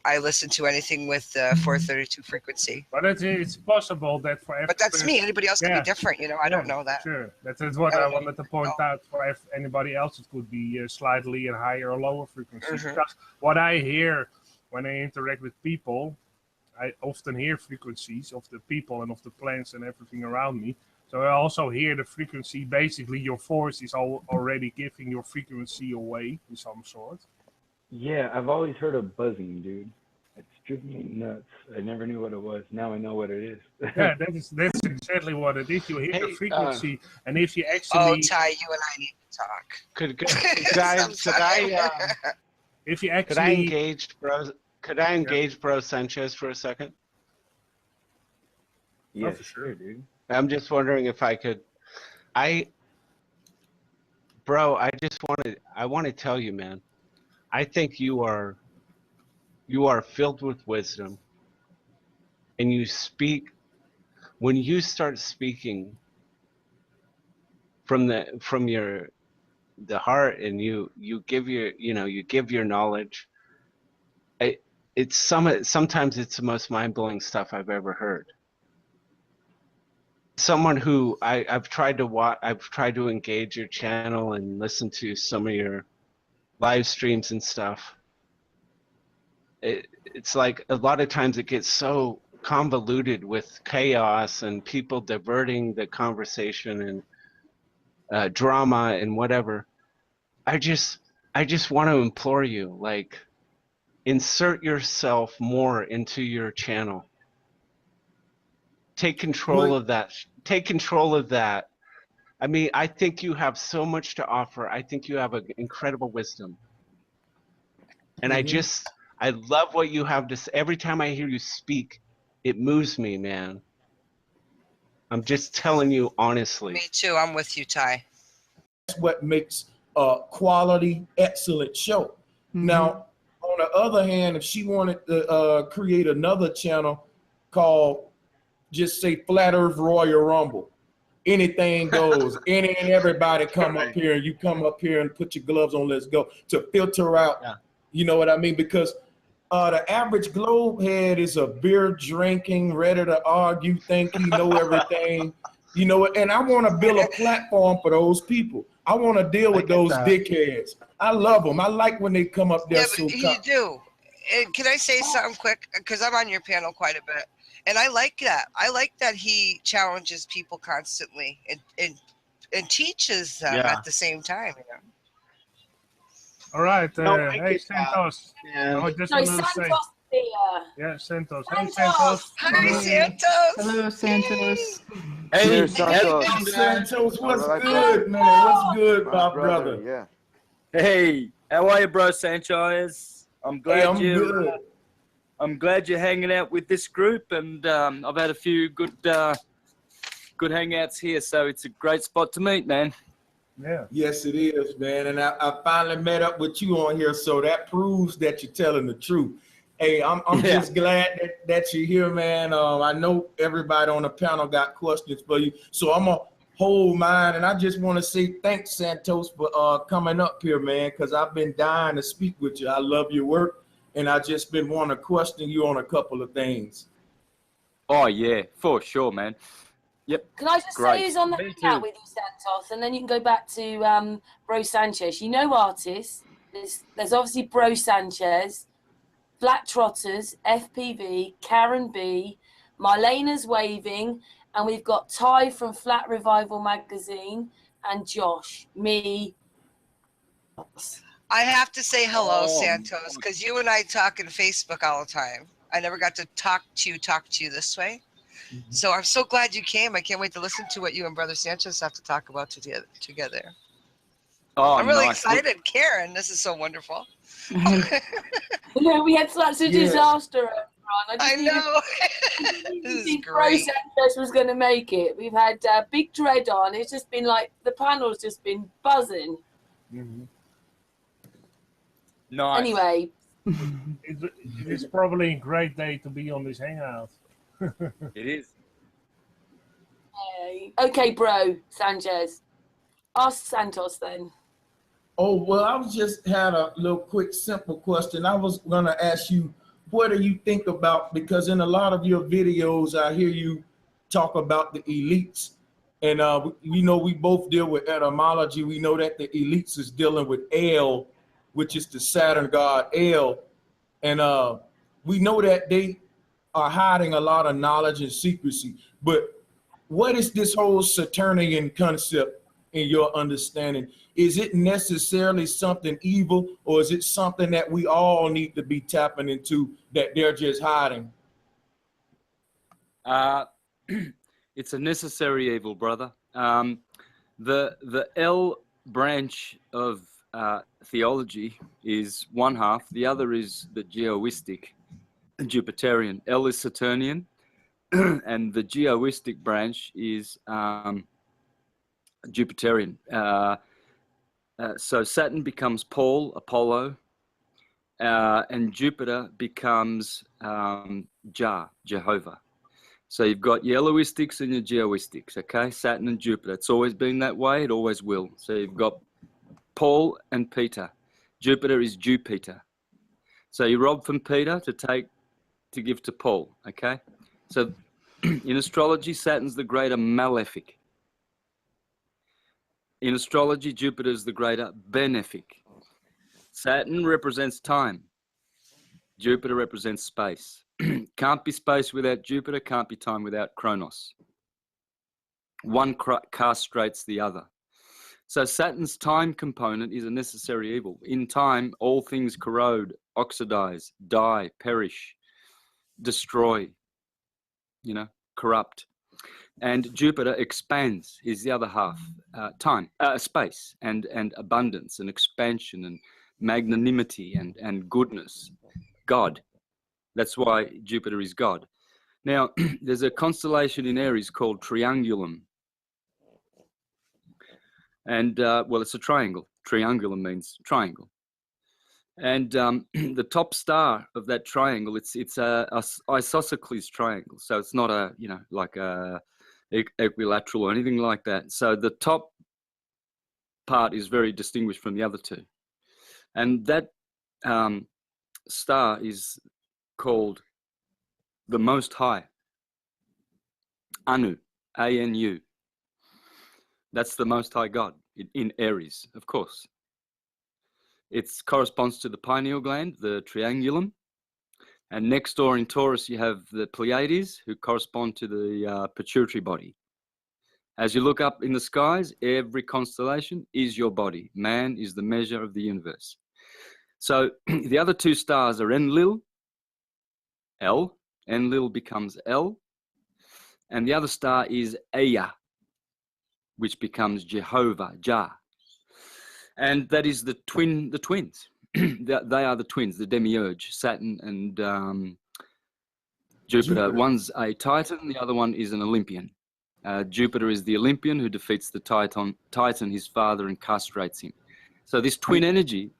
I listen to anything with 432 frequency. But it's possible that for every But that's me. Anybody else could be different, you know. I don't know that. Sure, that's what I wanted to point out. For anybody else, it could be slightly in higher or lower frequency. Because what I hear when I interact with people, I often hear frequencies of the people and of the plants and everything around me. So I also hear the frequency. Basically, your voice is already giving your frequency away in some sort. Yeah, I've always heard of buzzing, dude. It's driven me nuts. I never knew what it was. Now I know what it is. Yeah, that's exactly what it is. You hear the frequency, and if you actually... Oh, Ty, you and I need to talk. Could I engage Bro Sanchez for a second? Yeah, for sure, dude. I'm just wondering if I could. Bro, I want to tell you, man. I think you are filled with wisdom, and you speak. When you start speaking from the heart, and you give your knowledge. Sometimes it's the most mind-blowing stuff I've ever heard. Someone who I've tried to engage your channel and listen to some of your live streams and stuff. It's like a lot of times it gets so convoluted with chaos and people diverting the conversation and drama and whatever. I just want to implore you, like, insert yourself more into your channel. Take control of that. Take control of that. I mean, I think you have so much to offer. I think you have an incredible wisdom. And I love what you have to say. Every time I hear you speak, it moves me, man. I'm just telling you honestly. Me too. I'm with you, Ty. That's what makes a quality, excellent show. Now, on the other hand, if she wanted to create another channel called, just say, Flat Earth Royal Rumble, anything goes. Any and everybody come up here, and you come up here and put your gloves on, let's go, to filter out, you know what I mean? Because the average globe head is a beer drinking, ready to argue, think he know everything, you know, and I want to build a platform for those people. I want to deal with those dickheads. I love them. I like when they come up there. Yeah, but you do. And can I say something quick? Because I'm on your panel quite a bit. And I like that. I like that he challenges people constantly and teaches them at the same time. You know? All right. Hey, Santos. I just want to say. Yeah, Santos. Hey, Santos. Hi, Santos. Hello, Santos. Hey, Santos. Santos, what's good, man? What's good, my brother? Yeah. Hey, how are you, Bro Sanchez? I'm glad I'm glad you're hanging out with this group, and I've had a few good hangouts here, so it's a great spot to meet, man. Yeah. Yes, it is, man. And I finally met up with you on here, so that proves that you're telling the truth. Hey, I'm just glad that you're here, man. I know everybody on the panel got questions for you, so I'm going to hold mine. And I just want to say thanks, Santos, for coming up here, man, because I've been dying to speak with you. I love your work, and I just been wanting to question you on a couple of things. Oh, yeah, for sure, man. Yep. Can I just say who's on the hangout with you, Santos, and then you can go back to Bro Sanchez. You know artists. There's obviously Bro Sanchez, Black Trotters, FPV, Karen B, Marlena's waving, and we've got Ty from Flat Revival magazine, and Josh, me. I have to say hello, Santos, because you and I talk in Facebook all the time. I never got to talk to you this way. So I'm so glad you came. I can't wait to listen to what you and Brother Sanchez have to talk about together. Oh, I'm really excited. Karen, this is so wonderful. Yeah, we had such a disaster. I know. This is great. Bro Sanchez was going to make it. We've had Big Dread on. It's just been like, the panel's just been buzzing. Nice. Anyway. It's probably a great day to be on this hangout. It is. Okay, Bro Sanchez. Ask Santos then. Oh, well, I was just had a little quick, simple question. I was going to ask you, what do you think about, because in a lot of your videos, I hear you talk about the elites. And we know we both deal with etymology. We know that the elites is dealing with El, which is the Saturn god El. And we know that they are hiding a lot of knowledge and secrecy. But what is this whole Saturnian concept in your understanding? Is it necessarily something evil, or is it something that we all need to be tapping into that they're just hiding? It's a necessary evil, brother. The L branch of theology is one half. The other is the geoistic, Jupiterian. L is Saturnian, and the geoistic branch is Jupiterian. So Saturn becomes Paul, Apollo, and Jupiter becomes Jah, Jehovah. So you've got your Eloistics and your Geoistics, okay? Saturn and Jupiter. It's always been that way. It always will. So you've got Paul and Peter. Jupiter is Jupiter. So you rob from Peter to give to Paul, okay? So in astrology, Saturn's the greater malefic. In astrology, Jupiter is the greater benefic. Saturn represents time. Jupiter represents space. Can't be space without Jupiter, can't be time without Kronos. One castrates the other. So Saturn's time component is a necessary evil. In time, all things corrode, oxidize, die, perish, destroy, corrupt. And Jupiter expands, is the other half, time, space, and abundance, and expansion, and magnanimity, and goodness, God. That's why Jupiter is God. Now, there's a constellation in Aries called Triangulum. And, well, it's a triangle. Triangulum means triangle. And the top star of that triangle, it's a isosceles triangle. So it's not a, like a equilateral or anything like that. So the top part is very distinguished from the other two. And that star is called the Most High, Anu, A-N-U. That's the Most High God in Aries, of course. It corresponds to the pineal gland, the triangulum, and next door in Taurus you have the Pleiades, who correspond to the pituitary body. As you look up in the skies, every constellation is your body. Man is the measure of the universe. So the other two stars are Enlil, L. Enlil becomes L. And the other star is Ea, which becomes Jehovah, Jah. And that is the twins. They are the twins, the demiurge, Saturn and Jupiter. One's a Titan, the other one is an Olympian. Jupiter is the Olympian who defeats the Titan, his father, and castrates him. So this twin energy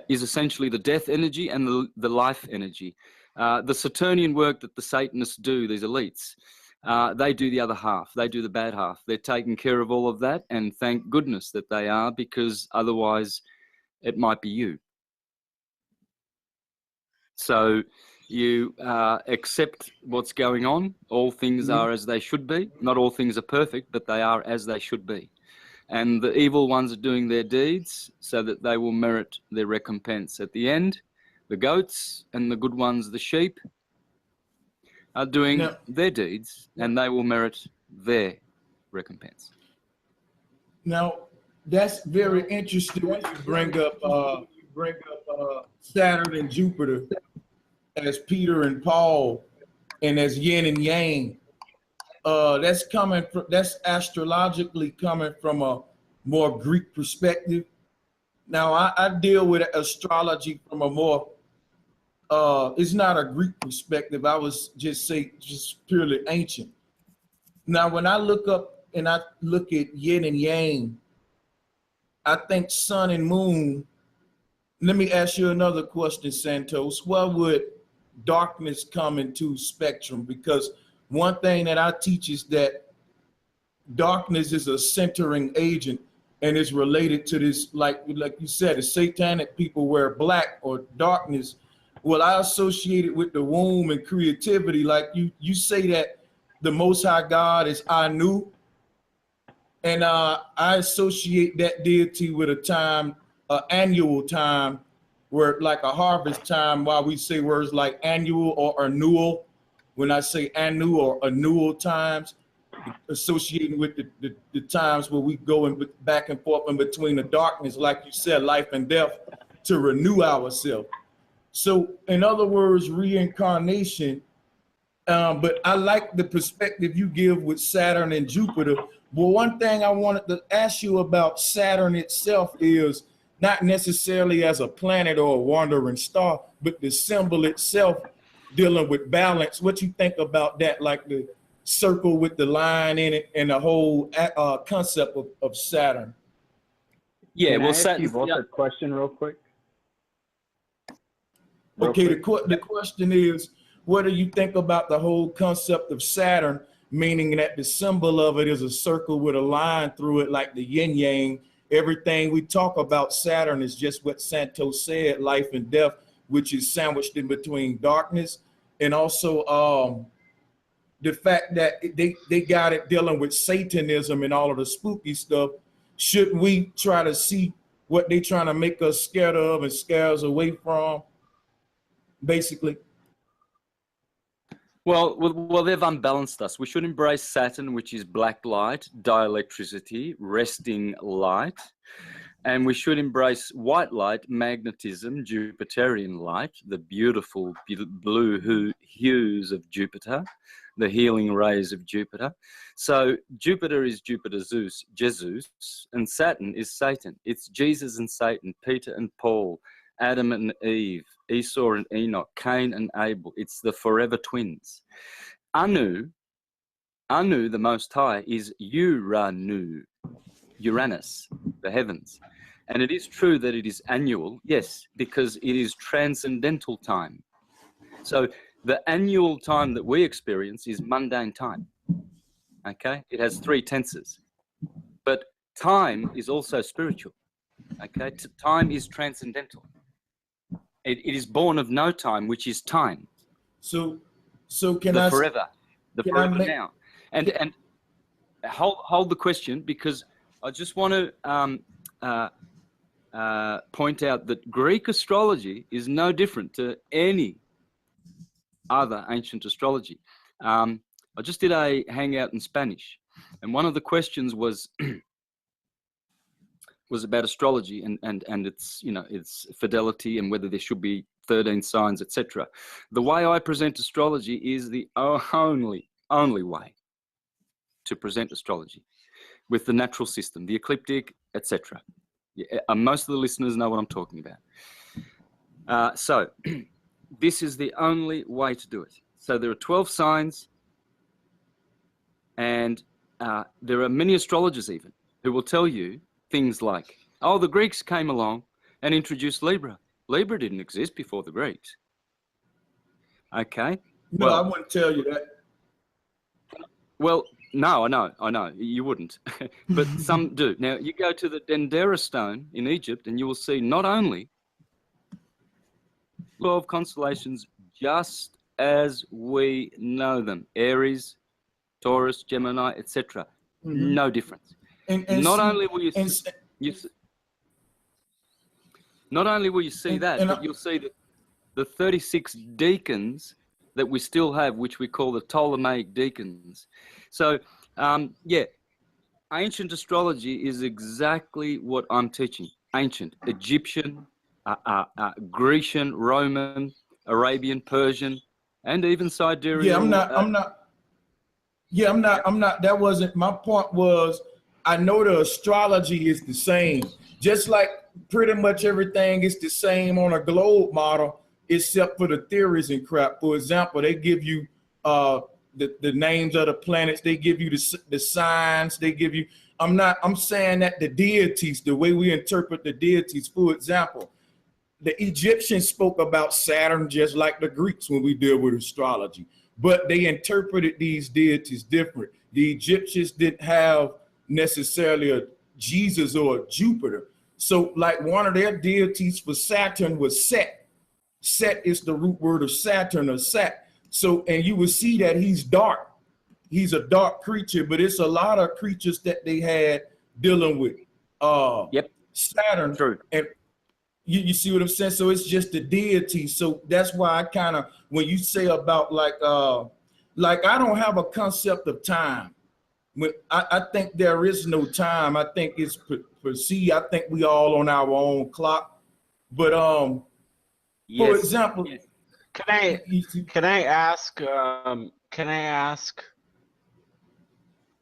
is essentially the death energy and the life energy. The Saturnian work that the Satanists do, these elites, they do the other half. They do the bad half. They're taking care of all of that, and thank goodness that they are, because otherwise it might be you. So you accept what's going on. All things are as they should be. Not all things are perfect, but they are as they should be. And the evil ones are doing their deeds so that they will merit their recompense. At the end, the goats and the good ones, the sheep, are doing their deeds, and they will merit their recompense. Now, that's very interesting when you bring up Saturn and Jupiter as Peter and Paul, and as yin and yang. That's astrologically coming from a more Greek perspective. Now I deal with astrology from a more it's not a Greek perspective. I was just purely ancient. Now when I look up and I look at yin and yang, I think sun and moon. Let me ask you another question, Santos. Where would darkness come into spectrum? Because one thing that I teach is that darkness is a centering agent and it's related to this, like you said, the satanic people wear black or darkness. Well, I associate it with the womb and creativity. Like you say that the Most High God is Anu, and I associate that deity with a time, annual time, where like a harvest time. While we say words like annual or annual, when I say anu or annual times, associating with the times where we go back and forth in between the darkness, like you said, life and death, to renew ourselves. So in other words, reincarnation. But I like the perspective you give with Saturn and Jupiter. Well, one thing I wanted to ask you about Saturn itself is not necessarily as a planet or a wandering star, but the symbol itself dealing with balance. What you think about that, like the circle with the line in it and the whole concept of Saturn? Yeah, can I ask you both a question real quick? Okay, the question is, what do you think about the whole concept of Saturn, meaning that the symbol of it is a circle with a line through it, like the yin yang? Everything we talk about Saturn is just what Santos said, life and death, which is sandwiched in between darkness, and also the fact that they got it dealing with Satanism and all of the spooky stuff. Shouldn't we try to see what they trying to make us scared of and scare us away from, basically? Well, they've unbalanced us. We should embrace Saturn, which is black light, dielectricity, resting light. And we should embrace white light, magnetism, Jupiterian light, the beautiful blue hues of Jupiter, the healing rays of Jupiter. So Jupiter is Jupiter Zeus, Jesus, and Saturn is Satan. It's Jesus and Satan, Peter and Paul, Adam and Eve, Esau and Enoch, Cain and Abel. It's the forever twins. Anu, the Most High, is Uranus, the heavens. And it is true that it is annual, yes, because it is transcendental time. So the annual time that we experience is mundane time, okay? It has 3 tenses. But time is also spiritual, okay? Time is transcendental. It is born of no time, which is time. So can I... Forever, the forever now. And hold the question, because I just want to point out that Greek astrology is no different to any other ancient astrology. I just did a hangout in Spanish, and one of the questions was about astrology and its, you know, its fidelity and whether there should be 13 signs, etc. The way I present astrology is the only way to present astrology, with the natural system, the ecliptic, etc. Yeah, most of the listeners know what I'm talking about. So this is the only way to do it. So there are 12 signs, and there are many astrologers even who will tell you things like, oh, the Greeks came along and introduced Libra. Libra didn't exist before the Greeks. Okay. No, I wouldn't tell you that. Well, no, I know, you wouldn't, but some do. Now, you go to the Dendera stone in Egypt and you will see not only 12 constellations just as we know them, Aries, Taurus, Gemini, etc. No difference. And not only will you see that, but you'll see that the 36 deacons that we still have, which we call the Ptolemaic deacons. So, yeah, ancient astrology is exactly what I'm teaching. Ancient, Egyptian, Grecian, Roman, Arabian, Persian, and even Sidereal. Yeah, I'm not. That wasn't my point. Was I know the astrology is the same, just like pretty much everything is the same on a globe model, except for the theories and crap. For example, they give you the names of the planets. They give you the signs. They give you. I'm saying that the deities, the way we interpret the deities. For example, the Egyptians spoke about Saturn just like the Greeks when we deal with astrology, but they interpreted these deities different. The Egyptians didn't have necessarily Jesus or Jupiter. So like one of their deities for Saturn was Set. Set is the root word of Saturn or Sat. So, and you will see that he's dark. He's a dark creature, but it's a lot of creatures that they had dealing with Saturn. True. And you see what I'm saying? So it's just the deity. So that's why I kind of, when you say about like I don't have a concept of time. When I think there is no time. I think it's perceived. I think we all on our own clock. But yes. for example, yes. Can I ask?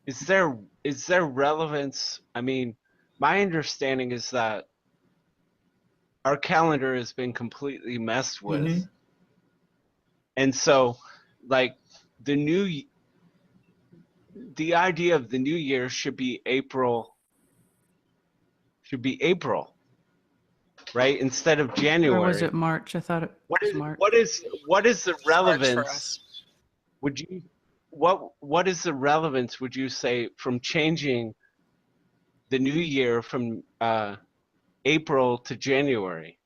Is there relevance? I mean, my understanding is that our calendar has been completely messed with, and so like the idea of the new year should be April, right? Instead of January. Or was it March? I thought it was March. What is the relevance? For us. Would you what is the relevance, would you say, from changing the new year from April to January?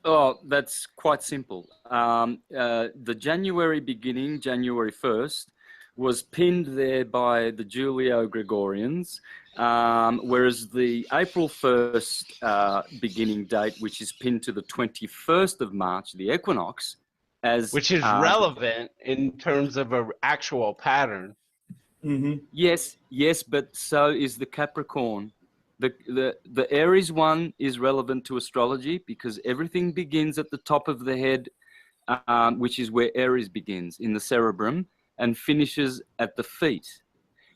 Oh, that's quite simple. The January beginning, January 1st, was pinned there by the Julio-Gregorians, whereas the April 1st beginning date, which is pinned to the 21st of March, the equinox, which is relevant in terms of an actual pattern. Yes, but so is the Capricorn. The Aries one is relevant to astrology because everything begins at the top of the head, which is where Aries begins, in the cerebrum, and finishes at the feet,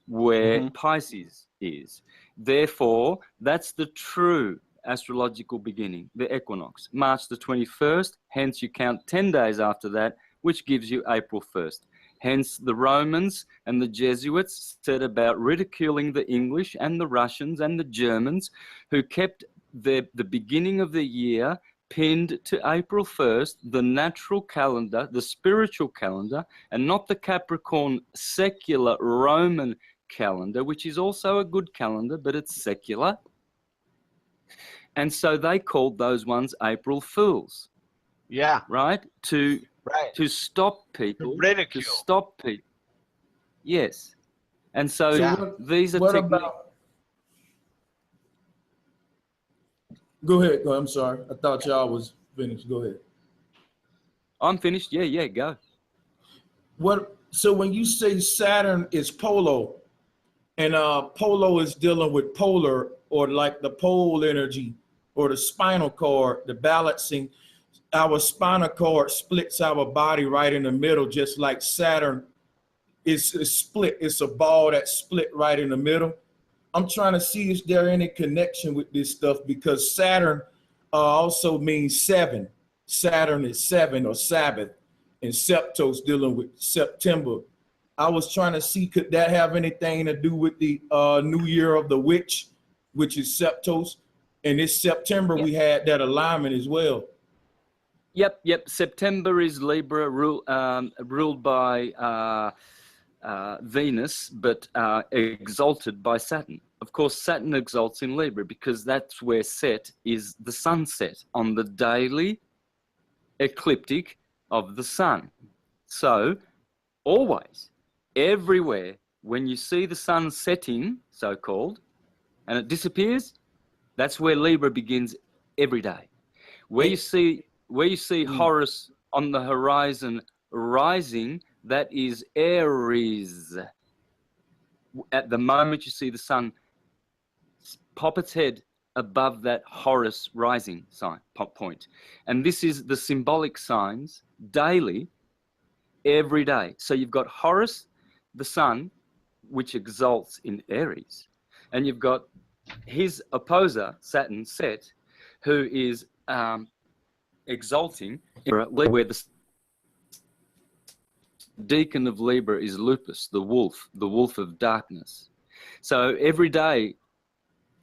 where Pisces is. Therefore, that's the true astrological beginning, the equinox, March the 21st. Hence, you count 10 days after that, which gives you April 1st. Hence, the Romans and the Jesuits set about ridiculing the English and the Russians and the Germans, who kept the beginning of the year pinned to April 1st, the natural calendar, the spiritual calendar, and not the Capricorn secular Roman calendar, which is also a good calendar, but it's secular. And so they called those ones April Fools. Yeah. Right? To stop people. Ridicule. To stop people. Yes. And so these are techniques. Go ahead. I'm sorry. I thought y'all was finished. Go ahead. I'm finished. Yeah, go. So when you say Saturn is polo, and polo is dealing with polar, or like the pole energy, or the spinal cord, the balancing, our spinal cord splits our body right in the middle, just like Saturn is split. It's a ball that's split right in the middle. I'm trying to see, is there any connection with this stuff? Because Saturn also means 7. Saturn is 7 or Sabbath, and Septos dealing with September. I was trying to see, could that have anything to do with the New Year of the Witch, which is Septos? And this September, we had that alignment as well. Yep. September is Libra, ruled by Venus, but exalted by Saturn. Of course, Saturn exalts in Libra because that's where set is the sunset on the daily ecliptic of the sun. So always, everywhere, when you see the sun setting, so-called, and it disappears, that's where Libra begins every day. Where you see Horus on the horizon rising, that is Aries. At the moment you see the sun pop its head above that Horus rising sign point. And this is the symbolic signs daily, every day. So you've got Horus, the sun, which exalts in Aries. And you've got his opposer, Saturn, Set, who is exalting where the deacon of Libra is Lupus, the wolf of darkness. So every day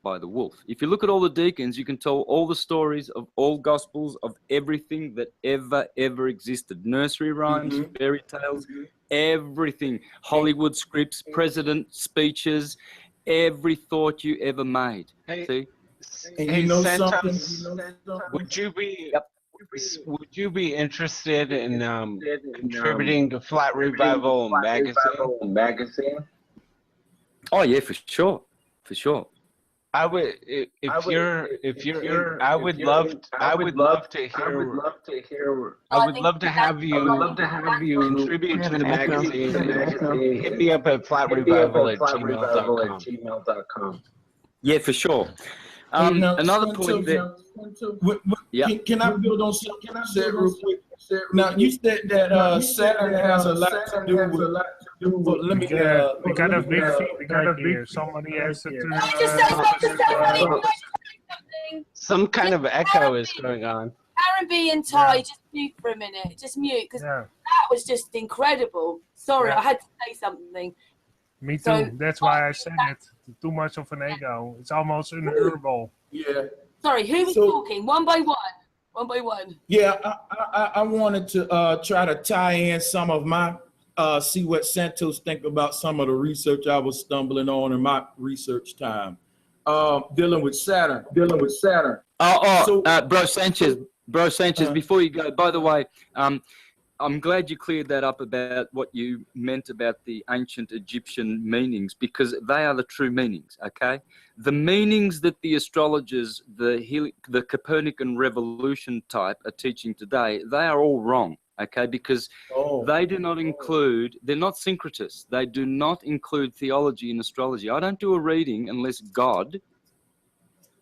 by the wolf. If you look at all the deacons, you can tell all the stories of all gospels, of everything that ever existed. Nursery rhymes, fairy tales, everything. Hollywood scripts, president speeches, every thought you ever made. Hey, See? And hey, you know Santos, something? would you be Yep. would you be interested in contributing to Flat Revival magazine? Oh yeah, for sure, for sure. I would if you're I would love to hear. I would love to have you contribute to the magazine. Hit me up at flatrevival@gmail.com. Yeah, for sure. Hey, now, Another Santos, point that, yeah, can I build on something you said real quick? Now, you said that Saturn has a lot to do with. Well, let me. We got a big feedback here. Somebody has to turn. Can I just say something, Stephanie? Can I just say something? Some kind of echo is going on. Aaron B and Ty, just mute for a minute. Just mute, because that was just incredible. Sorry, I had to say something. Me too. So, That's why I said it. Too much of an ego. It's almost unhearable. Yeah. Sorry, who was talking? One by one. One by one. Yeah, I wanted to try to tie in some of my see what Santos think about some of the research I was stumbling on in my research time. Dealing with Saturn. Bro Sanchez, before you go, by the way, I'm glad you cleared that up about what you meant about the ancient Egyptian meanings, because they are the true meanings, okay? The meanings that the astrologers, the Copernican revolution type are teaching today, they are all wrong, okay? Because they do not include, they're not syncretists. They do not include theology in astrology. I don't do a reading unless God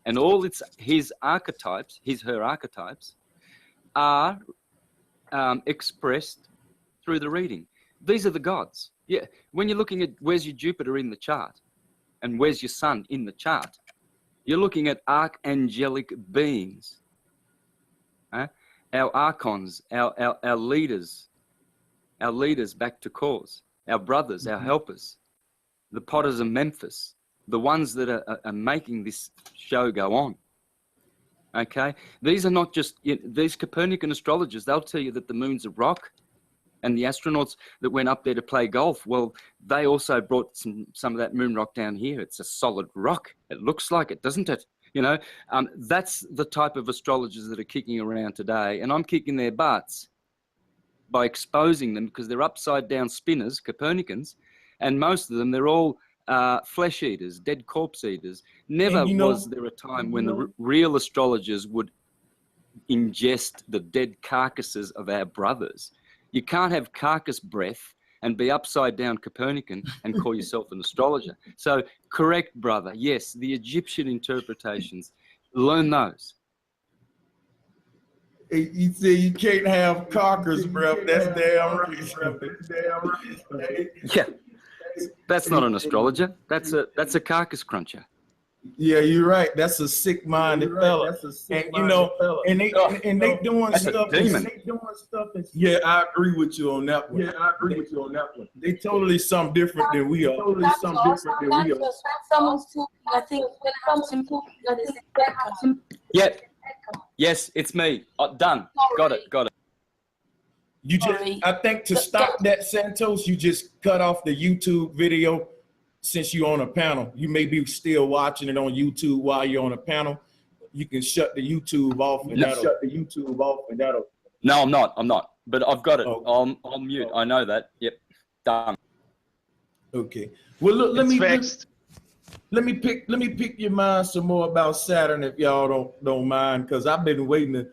and all his archetypes, her archetypes, are expressed through the reading. These are the gods. Yeah, when you're looking at where's your Jupiter in the chart and where's your sun in the chart, you're looking at archangelic beings. Our archons, our leaders back to cause, our brothers, our helpers, the potters of Memphis, the ones that are making this show go on. Okay, these are not just these Copernican astrologers. They'll tell you that the moon's a rock, and the astronauts that went up there to play golf, well, they also brought some of that moon rock down here. It's a solid rock. It looks like it, doesn't it? You know, that's the type of astrologers that are kicking around today, and I'm kicking their butts by exposing them because they're upside down spinners, Copernicans, and most of them, they're all flesh eaters, dead corpse eaters. Never was there a time when the real astrologers would ingest the dead carcasses of our brothers. You can't have carcass breath and be upside down Copernican and call yourself an astrologer. So correct, brother. Yes, the Egyptian interpretations, learn those. You say you can't have carcass breath. That's damn right. Yeah. That's not an astrologer. That's a carcass cruncher. Yeah, you're right. That's a sick-minded fella. And you know, and they doing stuff. Yeah, I agree with you on that one. They totally something different than we are. Someone's talking. I think when it comes to talking, Yeah. Yes, it's me. Done. Got it. You just, I think to stop that, Santos, you just cut off the YouTube video since you're on a panel. You may be still watching it on YouTube while you're on a panel. You can shut the YouTube off and that'll. No, I'm not. But I've got it. I'm mute. I know that. Yep. Done. Okay. Well, look, let me pick your mind some more about Saturn if y'all don't mind, because I've been waiting to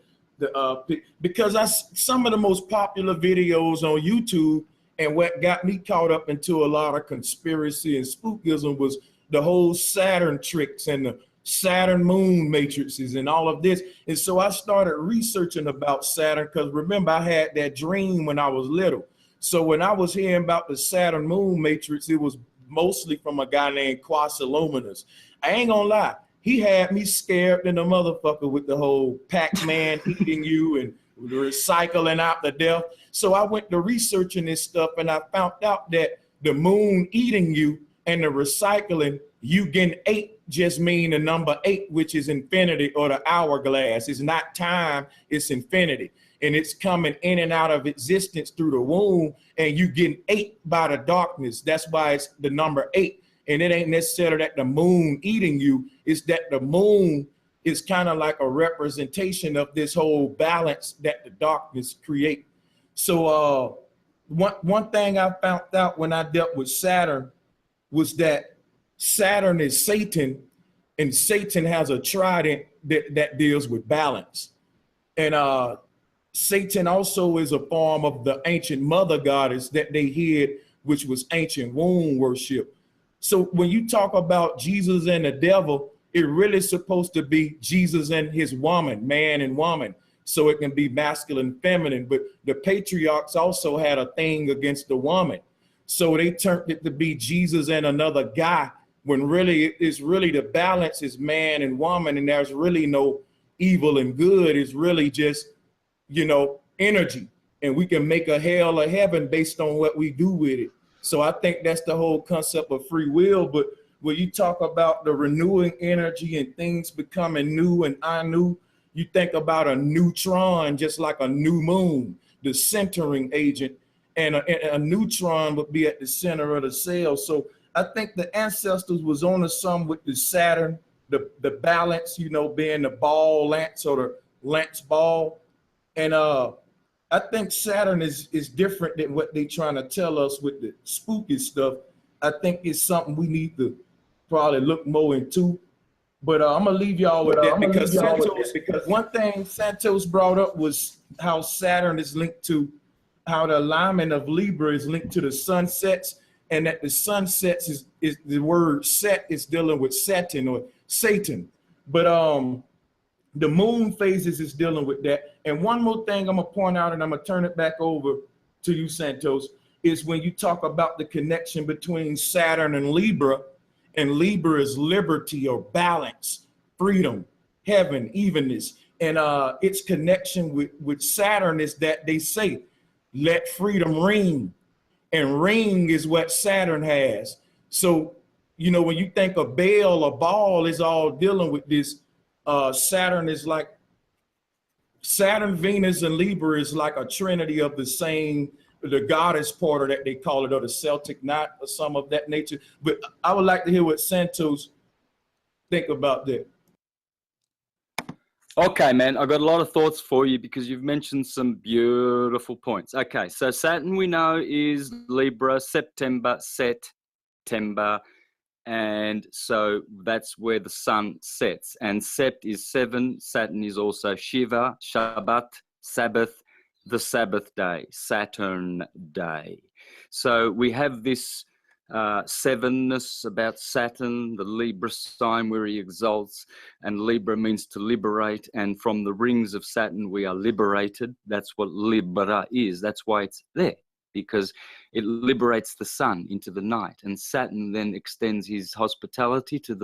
because some of the most popular videos on YouTube, and what got me caught up into a lot of conspiracy and spookism was the whole Saturn tricks and the Saturn moon matrices and all of this. And so I started researching about Saturn, because remember, I had that dream when I was little. So when I was hearing about the Saturn moon matrix, it was mostly from a guy named Quasiluminous. I ain't gonna lie. He had me scared than a motherfucker with the whole Pac-Man eating you and recycling out the death. So I went to researching this stuff, and I found out that the moon eating you and the recycling, you getting 8 just mean the number 8, which is infinity, or the hourglass. It's not time, it's infinity. And it's coming in and out of existence through the womb, and you getting 8 by the darkness. That's why it's the number 8. And it ain't necessarily that the moon eating you, it's that the moon is kind of like a representation of this whole balance that the darkness create. So one thing I found out when I dealt with Saturn was that Saturn is Satan, and Satan has a trident that deals with balance. And Satan also is a form of the ancient mother goddess that they hid, which was ancient womb worship. So when you talk about Jesus and the devil, it really is supposed to be Jesus and his woman, man and woman. So it can be masculine, feminine, but the patriarchs also had a thing against the woman. So they turned it to be Jesus and another guy, when really it's really the balance is man and woman, and there's really no evil and good. It's really just, you know, energy, and we can make a hell or heaven based on what we do with it. So I think that's the whole concept of free will. But when you talk about the renewing energy and things becoming new and anew, you think about a neutron, just like a new moon, the centering agent, and a neutron would be at the center of the cell. So I think the ancestors was on to some with the Saturn, the balance, you know, being the ball lance or the lance ball. And I think Saturn is different than what they trying to tell us with the spooky stuff. I think it's something we need to probably look more into. But I'm gonna leave y'all with that, because Santos, one thing Santos brought up was how Saturn is linked to, how the alignment of Libra is linked to the sunsets, and that the sunsets is the word set is dealing with Saturn or Satan. But the moon phases is dealing with that. And one more thing I'm gonna point out, and I'm gonna turn it back over to you, Santos, is when you talk about the connection between Saturn and Libra is liberty or balance, freedom, heaven, evenness. And its connection with Saturn is that they say, let freedom ring. And ring is what Saturn has. So, you know, when you think of bell or ball, is all dealing with this. Saturn is like, Saturn, Venus, and Libra is like a trinity of the same, the goddess porter that they call it, or the Celtic knot or some of that nature. But I would like to hear what Santos think about that. Okay, man, I've got a lot of thoughts for you because you've mentioned some beautiful points. Okay, so Saturn we know is Libra, September, and so that's where the sun sets. And Sept is 7, Saturn is also Shiva, Shabbat, Sabbath, the Sabbath day, Saturn day. So we have this sevenness about Saturn, the Libra sign where he exalts, and Libra means to liberate, and from the rings of Saturn we are liberated. That's what Libra is. That's why it's there, because it liberates the sun into the night, and Saturn then extends his hospitality to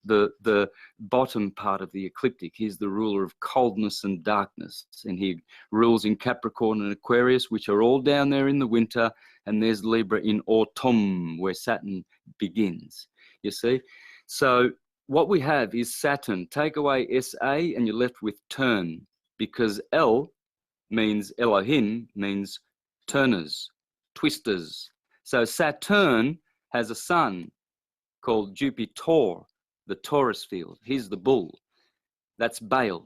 the bottom part of the ecliptic. He's the ruler of coldness and darkness, and he rules in Capricorn and Aquarius, which are all down there in the winter, and there's Libra in autumn, where Saturn begins, you see. So what we have is Saturn. Take away SA and you're left with turn, because El means Elohim, means turners, twisters. So Saturn has a son called Jupiter, the Taurus field. He's the bull. That's Baal.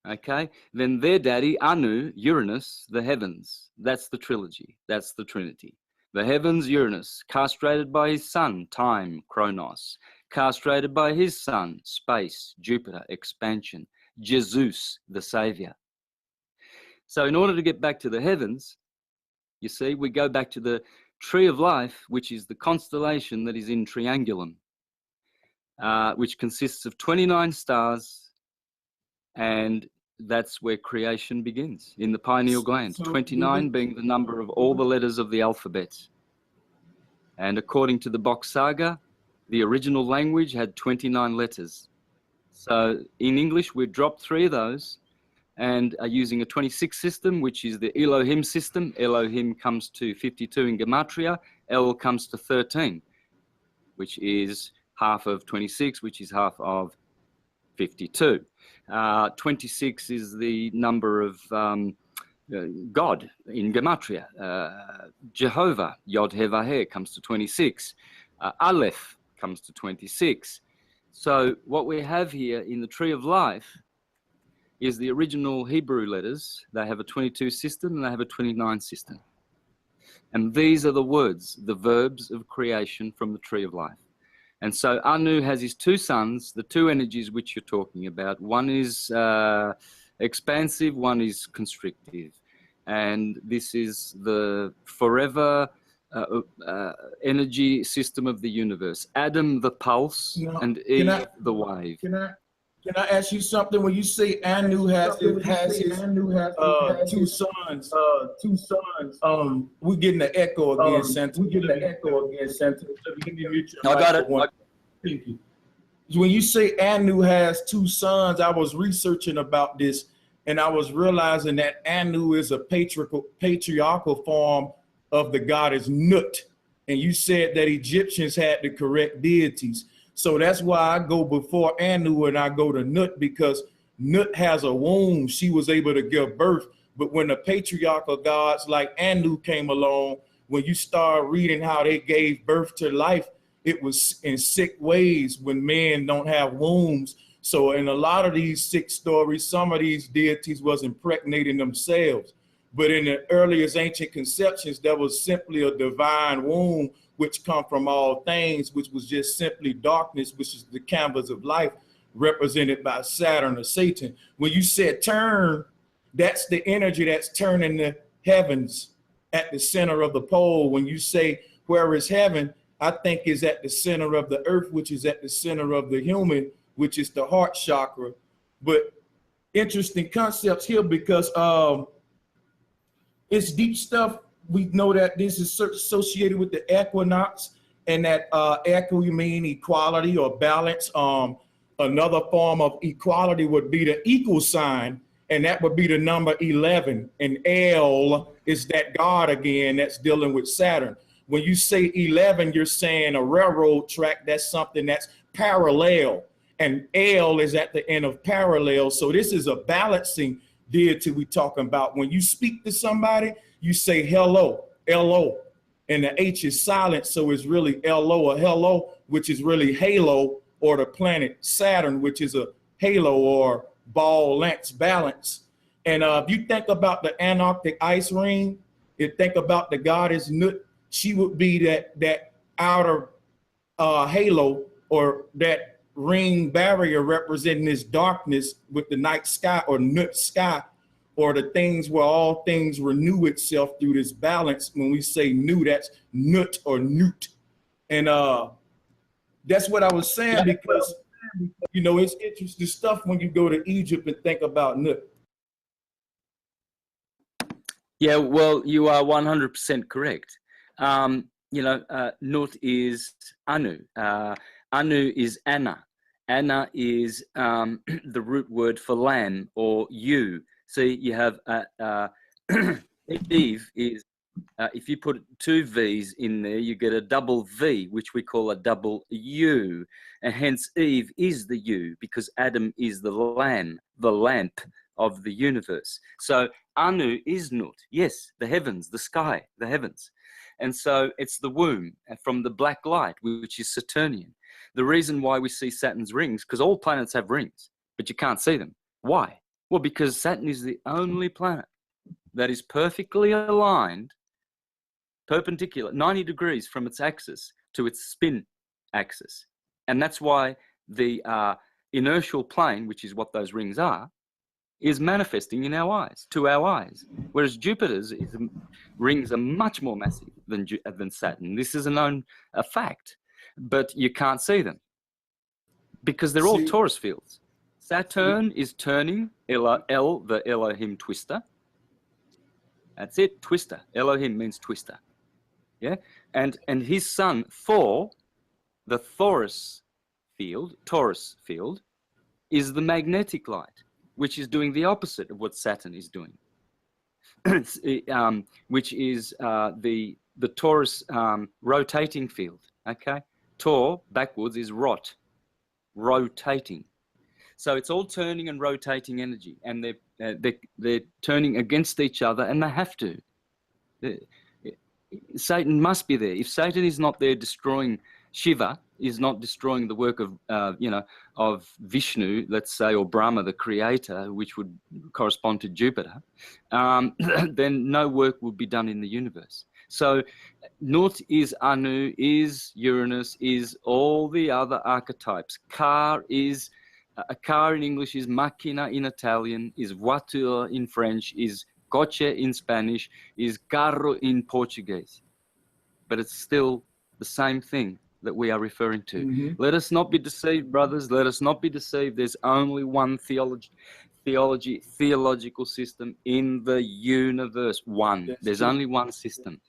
Okay? Then their daddy, Anu, Uranus, the heavens. That's the trilogy. That's the Trinity. The heavens, Uranus, castrated by his son, time, Kronos. Castrated by his son, space, Jupiter, expansion. Jesus, the savior. So in order to get back to the heavens, you see, we go back to the tree of life, which is the constellation that is in Triangulum, which consists of 29 stars, and that's where creation begins, in the pineal gland, 29 being the number of all the letters of the alphabet. And according to the Box Saga, the original language had 29 letters. So in English, we dropped 3 of those and are using a 26 system, which is the Elohim system. Elohim comes to 52 in Gematria, El comes to 13, which is half of 26, which is half of 52. 26 is the number of God in Gematria. Jehovah, Yod He Vah He, comes to 26. Aleph, comes to 26. So what we have here in the tree of life is the original Hebrew letters. They have a 22 system and they have a 29 system. And these are the words, the verbs of creation from the tree of life. And so Anu has his two sons, the two energies which you're talking about. One is expansive, one is constrictive. And this is the forever energy system of the universe. Adam, the pulse, and Eve, the wave. Can I ask you something? When you say Anu has two sons, we're getting the echo again, Santos. I got it. Thank you. When you say Anu has two sons, I was researching about this, and I was realizing that Anu is a patriarchal form of the goddess Nut. And you said that Egyptians had the correct deities. So that's why I go before Anu and I go to Nut, because Nut has a womb. She was able to give birth. But when the patriarchal gods like Anu came along, when you start reading how they gave birth to life, it was in sick ways when men don't have wombs. So in a lot of these sick stories, some of these deities was impregnating themselves. But in the earliest ancient conceptions, there was simply a divine womb which come from all things, which was just simply darkness, which is the canvas of life, represented by Saturn or Satan. When you said turn, that's the energy that's turning the heavens at the center of the pole. When you say, where is heaven? I think is at the center of the earth, which is at the center of the human, which is the heart chakra. But interesting concepts here, because it's deep stuff. We know that this is associated with the equinox, and that equi mean equality or balance. Another form of equality would be the equal sign, and that would be the number 11. And El is that God again that's dealing with Saturn. When you say 11, you're saying a railroad track. That's something that's parallel, and El is at the end of parallel. So this is a balancing deity we talking about. When you speak to somebody, you say hello, L-O, and the H is silent, so it's really L-O or hello, which is really halo, or the planet Saturn, which is a halo or ball length balance. And if you think about the Antarctic ice ring, you think about the goddess Nut, she would be that outer halo, or that ring barrier representing this darkness with the night sky or Nut sky, or the things where all things renew itself through this balance. When we say new, that's Nut or Newt. And that's what I was saying, because, you know, it's interesting stuff when you go to Egypt and think about Nut. Yeah, well, you are 100% correct. You know, Nut is Anu. Anu is Anna. Anna is the root word for lamb or ewe. See, you have Eve is, if you put two V's in there, you get a double V, which we call a double U. And hence Eve is the ewe, because Adam is the lamb, the lamp of the universe. So Anu is Nut. Yes, the heavens, the sky, the heavens. And so it's the womb from the black light, which is Saturnian. The reason why we see Saturn's rings, because all planets have rings, but you can't see them. Why? Well, because Saturn is the only planet that is perfectly aligned, perpendicular, 90 degrees from its axis to its spin axis. And that's why the inertial plane, which is what those rings are, is manifesting in our eyes, to our eyes. Whereas Jupiter's rings are much more massive than Saturn. This is a fact, but you can't see them because they're all torus fields. Saturn is turning, El, the Elohim twister. That's it, twister. Elohim means twister. Yeah, and his son Thor, the Taurus field, is the magnetic light, which is doing the opposite of what Saturn is doing, which is the Taurus rotating field. Okay, Tor backwards is rot, rotating. So it's all turning and rotating energy, and they're turning against each other, and they have to. Satan must be there. If Satan is not there destroying Shiva is not destroying the work of, of Vishnu, let's say, or Brahma, the creator, which would correspond to Jupiter, then no work would be done in the universe. So Nut is Anu, is Uranus, is all the other archetypes. Car is, a car in English is macchina in Italian, is voiture in French, is coche in Spanish, is carro in Portuguese. But it's still the same thing that we are referring to. Mm-hmm. Let us not be deceived, brothers. Let us not be deceived. There's only one theological system in the universe. One. There's only one system.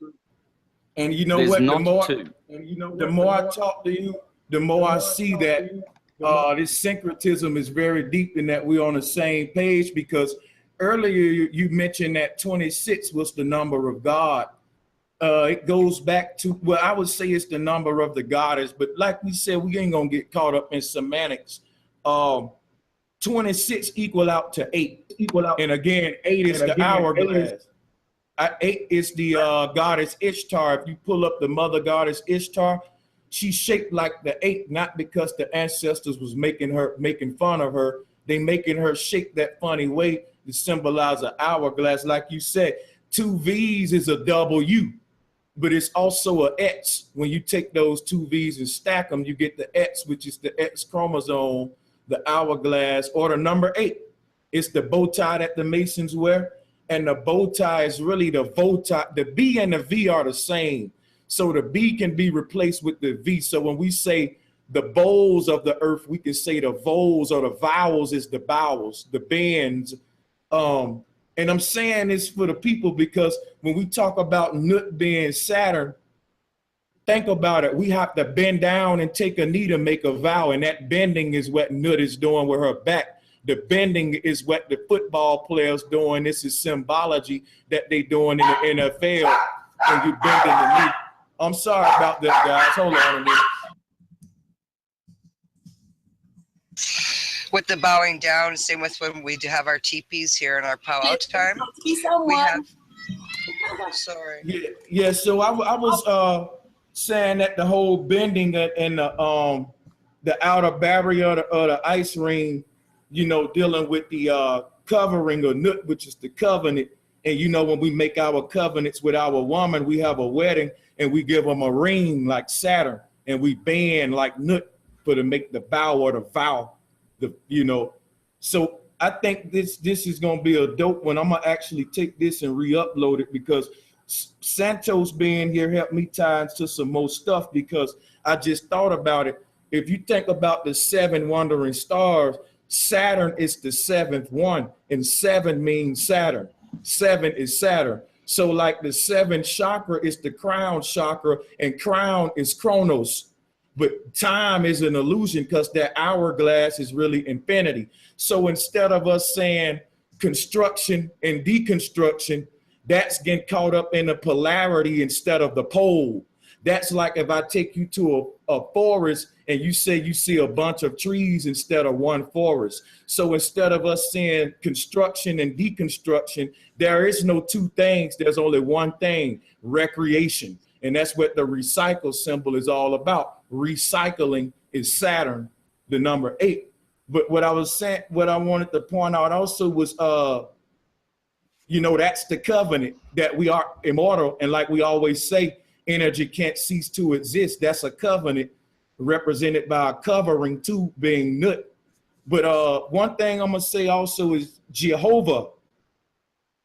And you know There's what? not two. The more I talk to you, the more I see that this syncretism is very deep and that we're on the same page, because earlier you mentioned that 26 was the number of God. It goes back to, well, I would say it's the number of the goddess, but like we said, we ain't gonna get caught up in semantics. 26 equal out to 8. And again, 8 is the hourglass. 8 is the goddess Ishtar. If you pull up the mother goddess Ishtar, she's shaped like the 8, not because the ancestors was making fun of her. They making her shape that funny way to symbolize an hourglass. Like you said, 2 V's is a W, but it's also a X. When you take those 2 V's and stack them, you get the X, which is the X chromosome, the hourglass, or the number 8. It's the bow tie that the Masons wear. And the bow tie is really the bow tie. The B and the V are the same. So the B can be replaced with the V. So when we say the bowls of the earth, we can say the vowels, or the vowels is the bowels, the bends. And I'm saying this for the people because when we talk about Nut being Saturn, think about it. We have to bend down and take a knee to make a vow. And that bending is what Nut is doing with her back. The bending is what the football players doing. This is symbology that they doing in the NFL. And you bending the knee. I'm sorry about that, guys. Hold on a minute. With the bowing down, same with when we do have our teepees here in our powwow time. We have. Sorry. Yeah. So I was saying that the whole bending and the outer barrier of the ice ring, dealing with the covering of Nut, which is the covenant. And when we make our covenants with our woman, we have a wedding and we give them a ring like Saturn, and we band like Nut to make the vow or the vow. So I think this is gonna be a dope one. I'm gonna actually take this and re-upload it because Santos being here helped me tie into some more stuff, because I just thought about it. If you think about the 7 wandering stars, Saturn is the 7th one, and 7 means Saturn. 7 is Saturn. So like the 7th chakra is the crown chakra, and crown is Chronos. But time is an illusion because that hourglass is really infinity. So instead of us saying construction and deconstruction, that's getting caught up in the polarity instead of the pole. That's like if I take you to a forest and you say you see a bunch of trees instead of one forest. So instead of us saying construction and deconstruction, there is no 2 things. There's only one thing: recreation. And that's what the recycle symbol is all about. Recycling is Saturn, the number 8. But what I was saying, what I wanted to point out also was, that's the covenant, that we are immortal. And like we always say, energy can't cease to exist. That's a covenant represented by a covering too, being Nut. But one thing I'm gonna say also is Jehovah.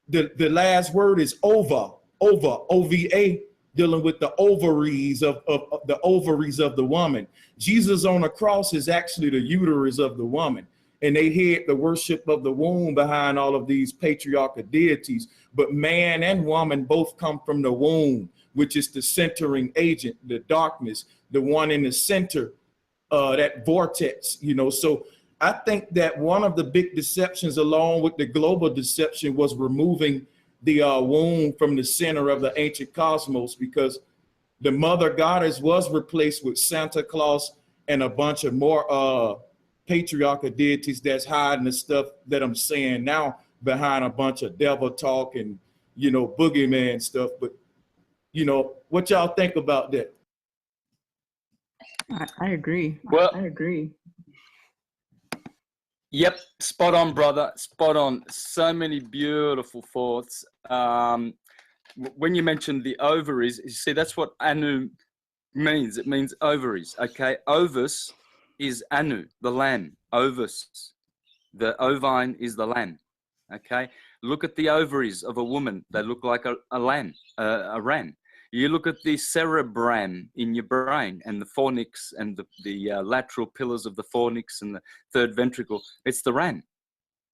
The last word is ova, OVA, dealing with the ovaries of the woman. Jesus on the cross is actually the uterus of the woman. And they hid the worship of the womb behind all of these patriarchal deities. But man and woman both come from the womb, which is the centering agent, the darkness, the one in the center, that vortex, So I think that one of the big deceptions, along with the global deception, was removing the womb from the center of the ancient cosmos, because the mother goddess was replaced with Santa Claus and a bunch of more patriarchal deities that's hiding the stuff that I'm saying now behind a bunch of devil talk and, boogeyman stuff. But, what y'all think about that? I agree. Well, I agree. Yep, spot on, brother. Spot on. So many beautiful thoughts. When you mentioned the ovaries, you see, that's what Anu means. It means ovaries, okay? Ovus is Anu, the lamb. Ovus. The ovine is the lamb, okay? Look at the ovaries of a woman. They look like a lamb, a ram. You look at the cerebrum in your brain and the fornix and the lateral pillars of the fornix and the third ventricle. It's the ram.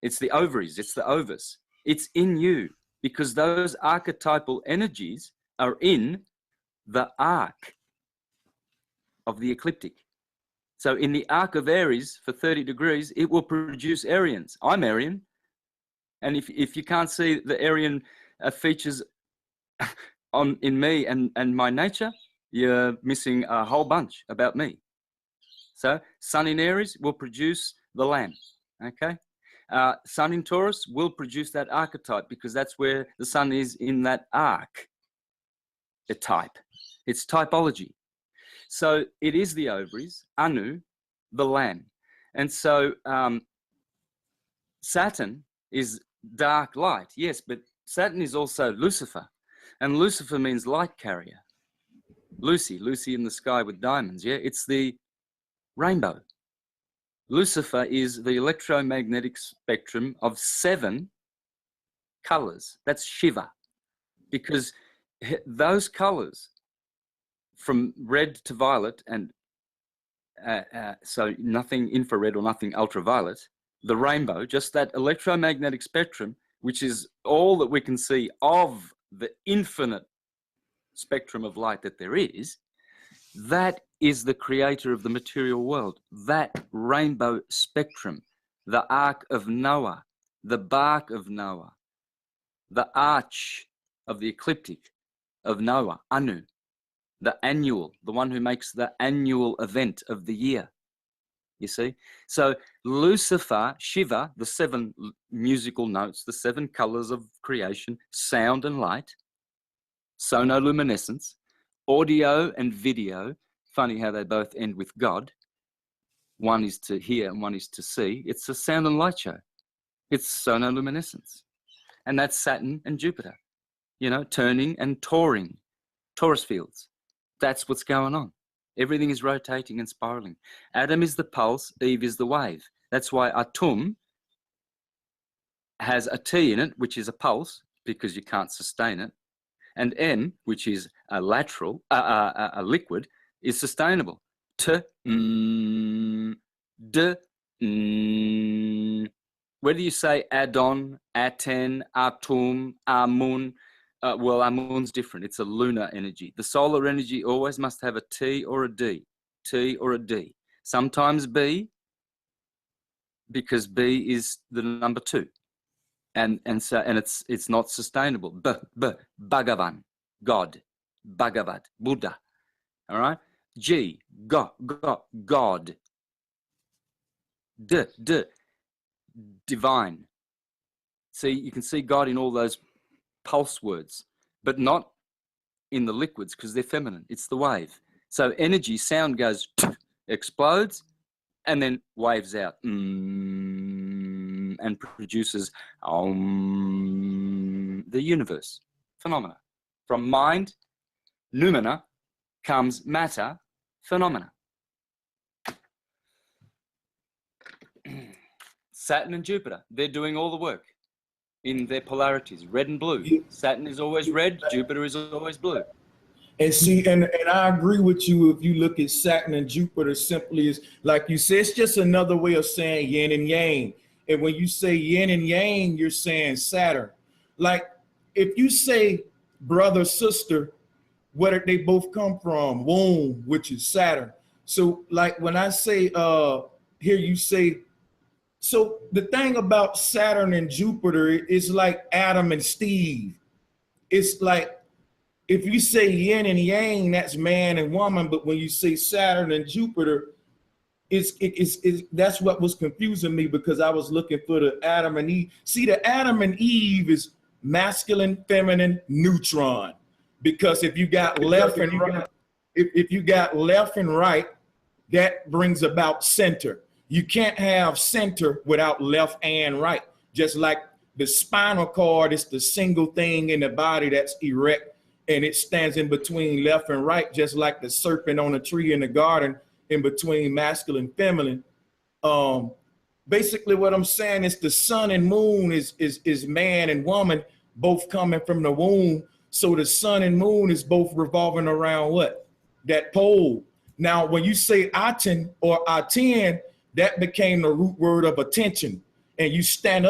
It's the ovaries. It's the ovus. It's in you because those archetypal energies are in the arc of the ecliptic. So in the arc of Aries for 30 degrees, it will produce Arians. I'm Arian. And if you can't see the Aryan features in me and my nature, you're missing a whole bunch about me. So Sun in Aries will produce the lamb, okay? Sun in Taurus will produce that archetype because that's where the sun is in that arc, the type. It's typology. So it is the ovaries, Anu, the lamb. And so Saturn is dark light, yes, but Saturn is also Lucifer. And Lucifer means light carrier. Lucy in the sky with diamonds, yeah? It's the rainbow. Lucifer is the electromagnetic spectrum of 7 colors. That's Shiva. Because those colors, from red to violet, and so nothing infrared or nothing ultraviolet, the rainbow, just that electromagnetic spectrum, which is all that we can see of the infinite spectrum of light that there is, that is the creator of the material world. That rainbow spectrum, the ark of Noah, the bark of Noah, the arch of the ecliptic of Noah, Anu, the annual, the one who makes the annual event of the year. You see? So Lucifer, Shiva, the 7 musical notes, the 7 colors of creation, sound and light, sonoluminescence, audio and video. Funny how they both end with God. One is to hear and one is to see. It's a sound and light show. It's sonoluminescence. And that's Saturn and Jupiter, you know, turning and touring, Taurus fields. That's what's going on. Everything is rotating and spiraling. Adam is the pulse, Eve is the wave. That's why Atum has a T in it, which is a pulse, because you can't sustain it. And M, which is a lateral, a liquid, is sustainable. T, D, whether you say Adon, Aten, Atum, Amun, well, Amun's different. It's a lunar energy. The solar energy always must have a T or a D. T or a D. Sometimes B, because B is the number 2. And it's not sustainable. Bhagavan, God, Bhagavad, Buddha. All right? G, God. D, divine. See, you can see God in all those pulse words, but not in the liquids because they're feminine. It's the wave. So energy, sound goes, explodes, and then waves out and produces the universe, phenomena. From mind, noumena, comes matter, phenomena. Saturn and Jupiter, they're doing all the work in their polarities, red and blue. Saturn is always red, Jupiter is always blue. And see, and I agree with you. If you look at Saturn and Jupiter, simply is like you said, it's just another way of saying yin and yang. And when you say yin and yang, you're saying Saturn. Like if you say brother, sister, where did they both come from? Womb, which is Saturn. So like when I say, here you say, so the thing about Saturn and Jupiter is like Adam and Steve. It's like, if you say yin and yang, that's man and woman. But when you say Saturn and Jupiter, that's what was confusing me, because I was looking for the Adam and Eve. See, the Adam and Eve is masculine, feminine, neutron. Because if you got left and right, if you got left and right, that brings about center. You can't have center without left and right. Just like the spinal cord is the single thing in the body that's erect, and it stands in between left and right, just like the serpent on a tree in the garden in between masculine and feminine. Basically what I'm saying is the sun and moon is man and woman, both coming from the womb. So the sun and moon is both revolving around what? That pole. Now, when you say aten or aten, that became the root word of attention. And you stand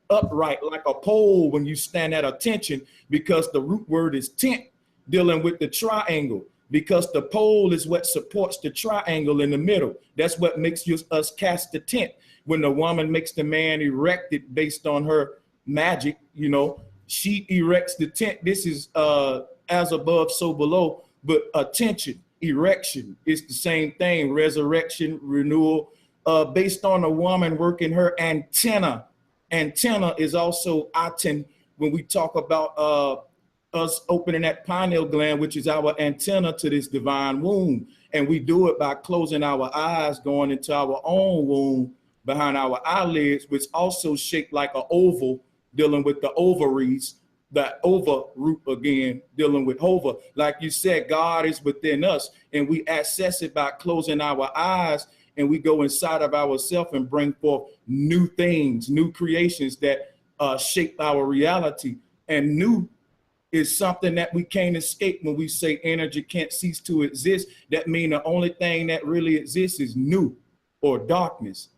upright like a pole when you stand at attention, because the root word is tent, dealing with the triangle, because the pole is what supports the triangle in the middle. That's what makes us cast the tent. When the woman makes the man erect it based on her magic, you know, she erects the tent. This is as above, so below, but attention, erection is the same thing, resurrection, renewal, based on a woman working her antenna. Antenna is also aten when we talk about us opening that pineal gland, which is our antenna to this divine womb. And we do it by closing our eyes, going into our own womb behind our eyelids, which also shaped like an oval, dealing with the ovaries, the ova root again, dealing with hova. Like you said, God is within us, and we access it by closing our eyes, and we go inside of ourselves and bring forth new things, new creations that shape our reality. And new is something that we can't escape. When we say energy can't cease to exist, that means the only thing that really exists is new or darkness.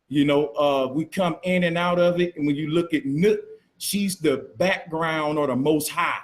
You know, we come in and out of it. And when you look at Nut, she's the background or the most high.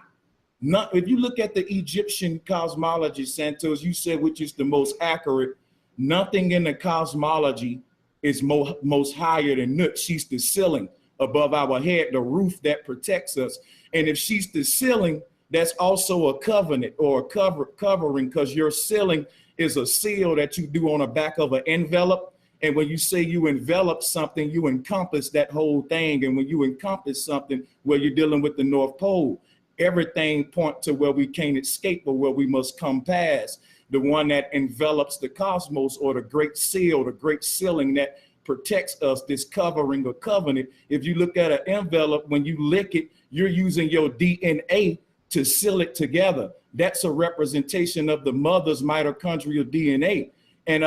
If you look at the Egyptian cosmology, Santos, you said which is the most accurate, nothing in the cosmology is most higher than Nut. She's the ceiling above our head, the roof that protects us. And if she's the ceiling, that's also a covenant or a covering, because your ceiling is a seal that you do on the back of an envelope. And when you say you envelop something, you encompass that whole thing. And when you encompass something, where you're dealing with the North Pole, everything points to where we can't escape or where we must come past. The one that envelops the cosmos, or the great seal, the great ceiling that protects us, this covering or covenant. If you look at an envelope, when you lick it, you're using your DNA to seal it together. That's a representation of the mother's mitochondrial DNA. And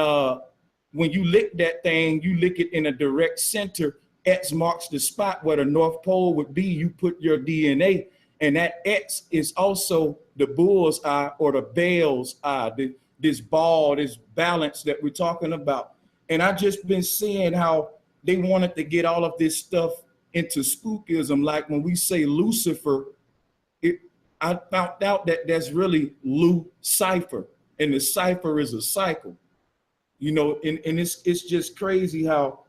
when you lick that thing, you lick it in a direct center. X marks the spot where the North Pole would be. You put your DNA, and that X is also the bull's eye or the Baal's eye, this ball, this balance that we're talking about. And I just been seeing how they wanted to get all of this stuff into spookism. Like when we say Lucifer, I found out that that's really Lucifer, and the cipher is a cycle. You know, and it's just crazy how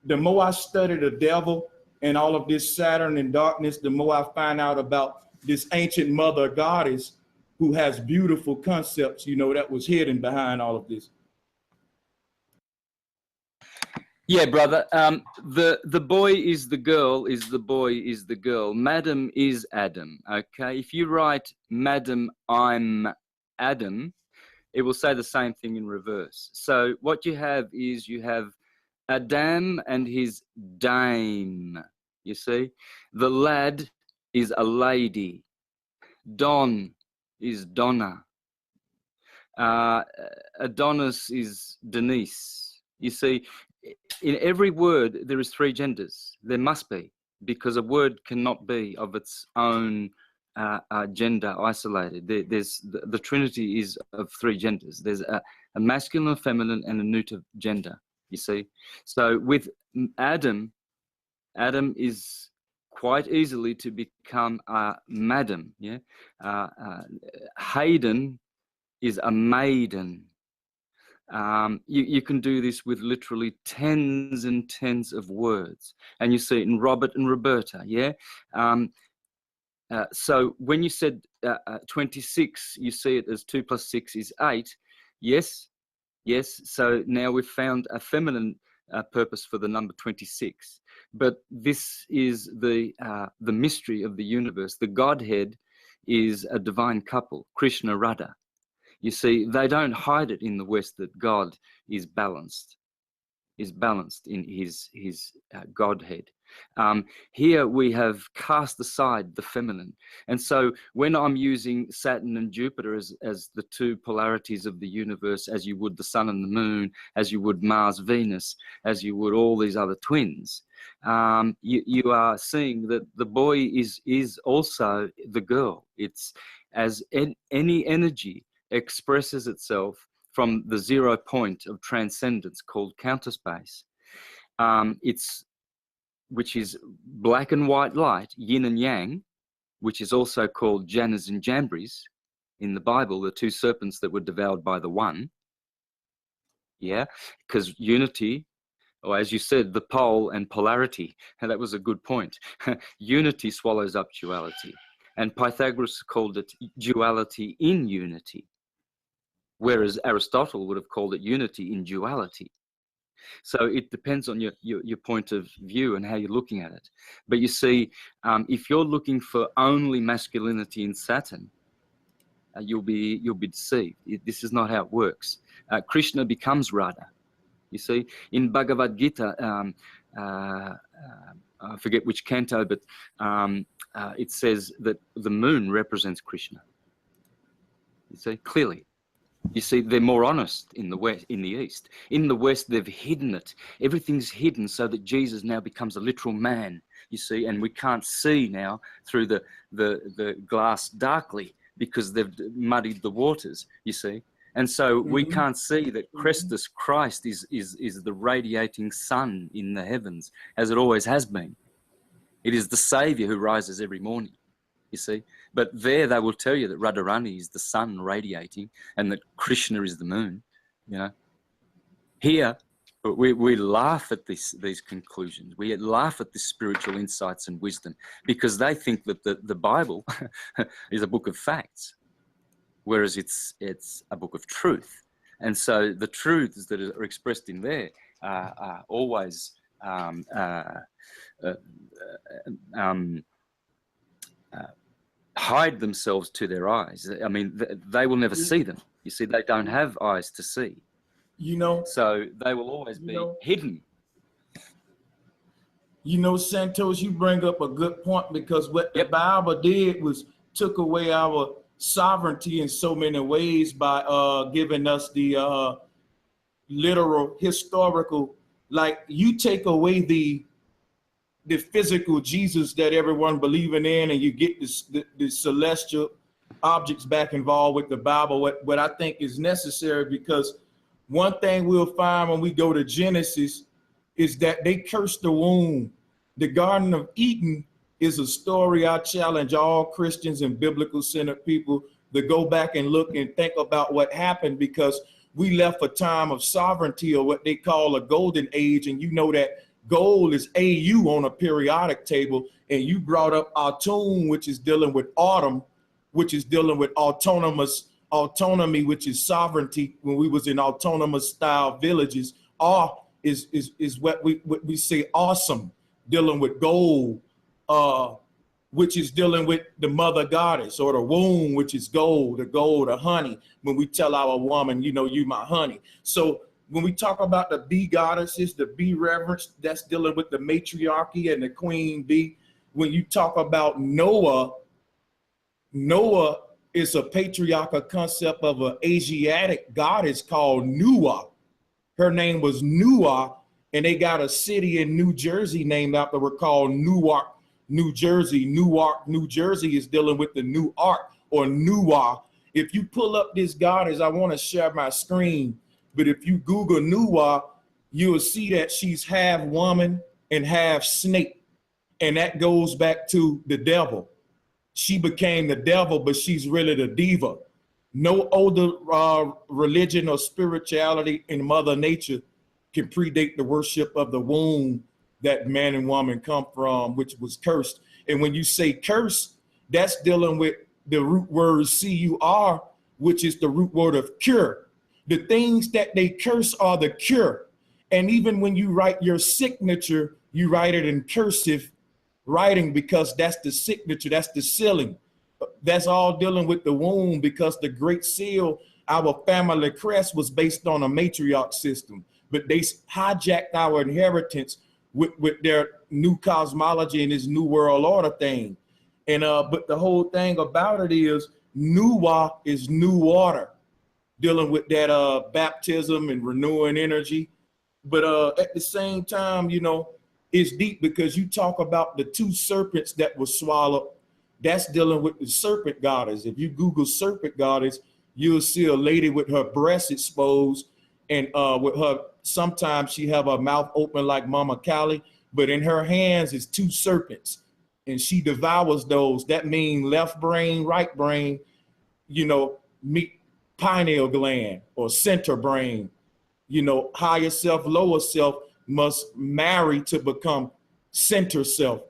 the more I study the devil and all of this Saturn and darkness, the more I find out about this ancient mother goddess who has beautiful concepts, you know, that was hidden behind all of this. Yeah, brother. The boy is the girl, is the boy is the girl. Madam is Adam. Okay. If you write Madam, I'm Adam, it will say the same thing in reverse. So what you have is you have Adam and his dame. You see, the lad is a lady. Don is Donna. Adonis is Denise. You see, in every word there is three genders. There must be, because a word cannot be of its own gender isolated. There's the Trinity is of three genders. There's a masculine, a feminine, and a neuter gender. You see, so with Adam is quite easily to become a madam. Yeah, Hayden is a maiden. You can do this with literally tens and tens of words, and you see it in Robert and Roberta. Yeah. So when you said 26, you see it as 2 + 6 is 8. Yes, yes. So now we've found a feminine purpose for the number 26. But this is the mystery of the universe. The Godhead is a divine couple, Krishna Radha. You see, they don't hide it in the West that God is balanced in his Godhead. Here we have cast aside the feminine. And so when I'm using Saturn and Jupiter as the two polarities of the universe, as you would the sun and the moon, as you would Mars, Venus, as you would all these other twins, you are seeing that the boy is also the girl. It's as any energy expresses itself from the 0 point of transcendence called counter space, which is black and white light, yin and yang, which is also called Jannes and Jambres in the Bible, the two serpents that were devoured by the one. Yeah, because unity, or as you said, the pole and polarity, and that was a good point. Unity swallows up duality. And Pythagoras called it duality in unity, whereas Aristotle would have called it unity in duality. So it depends on your point of view and how you're looking at it. But you see, if you're looking for only masculinity in Saturn, you'll be deceived. This is not how it works. Krishna becomes Radha. You see, in Bhagavad Gita, I forget which canto, but it says that the moon represents Krishna. You see, clearly. You see, they're more honest in the West, in the East. In the West, they've hidden it. Everything's hidden so that Jesus now becomes a literal man, you see, and we can't see now through the glass darkly because they've muddied the waters, you see. And so we can't see that Christus Christ is the radiating sun in the heavens, as it always has been. It is the Savior who rises every morning, you see. But there they will tell you that Radharani is the sun radiating and that Krishna is the moon, you know. Here, we laugh at these conclusions. We laugh at this spiritual insights and wisdom because they think that the Bible is a book of facts, whereas it's a book of truth. And so the truths that are expressed in there are always hide themselves to their eyes. I mean, they will never see them. You see, they don't have eyes to see. You know, so they will always be hidden. You know, Santos, you bring up a good point because what the Bible did was took away our sovereignty in so many ways by giving us the literal historical, like you take away the physical Jesus that everyone believing in, and you get the celestial objects back involved with the Bible, what I think is necessary, because one thing we'll find when we go to Genesis is that they cursed the womb. The Garden of Eden is a story I challenge all Christians and biblical centered people to go back and look and think about what happened, because we left a time of sovereignty, or what they call a golden age. And you know that gold is AU on a periodic table, and you brought up Autumn, which is dealing with autumn, which is dealing with autonomy, which is sovereignty. When we was in autonomous style villages, is what we say awesome, dealing with gold, which is dealing with the mother goddess, or the womb, which is gold, the honey. When we tell our woman, you know, you my honey. So when we talk about the bee goddesses, the bee reverence, that's dealing with the matriarchy and the queen bee. When you talk about Noah is a patriarchal concept of an Asiatic goddess called Nuwa. Her name was Nuwa, and they got a city in New Jersey named after her called Newark, New Jersey. Newark, New Jersey is dealing with the new art, or Nuwa. If you pull up this goddess, I want to share my screen, but if you Google Nuwa, you'll see that she's half woman and half snake. And that goes back to the devil. She became the devil, but she's really the diva. No older religion or spirituality in Mother Nature can predate the worship of the womb that man and woman come from, which was cursed. And when you say curse, that's dealing with the root word C-U-R, which is the root word of cure. The things that they curse are the cure. And even when you write your signature, you write it in cursive writing, because that's the signature, that's the sealing. That's all dealing with the womb, because the great seal Our family crest was based on a matriarch system, but they hijacked our inheritance with their new cosmology and this new world order thing. And but the whole thing about it is Nuwa is new water, dealing with that baptism and renewing energy. But at the same time, you know, it's deep because you talk about the two serpents that were swallowed. That's dealing with the serpent goddess. If you Google serpent goddess, you'll see a lady with her breasts exposed, and with her, sometimes she have her mouth open like Mama Kali, but in her hands is two serpents, and she devours those. That means left brain, right brain, you know, meet pineal gland or center brain. You know, higher self, lower self must marry to become center self.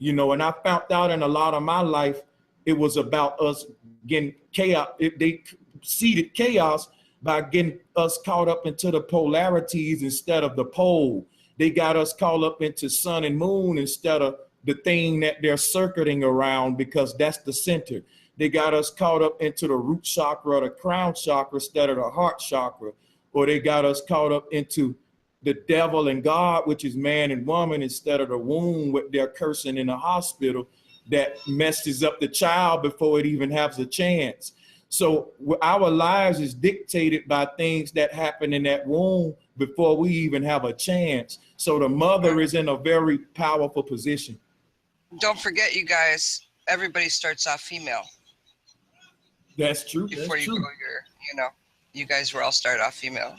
You know, and I found out in a lot of my life, it was about us getting chaos. They seeded chaos by getting us caught up into the polarities instead of the pole. They got us caught up into sun and moon instead of the thing that they're circuiting around, because that's the center. They got us caught up into the root chakra or the crown chakra instead of the heart chakra. Or they got us caught up into the devil and God, which is man and woman, instead of the womb, with their cursing in the hospital that messes up the child before it even has a chance. So our lives is dictated by things that happen in that womb before we even have a chance. So the mother is in a very powerful position. Don't forget, you guys, everybody starts off female. That's true. Before that's you true. go you know, you guys were all started off female.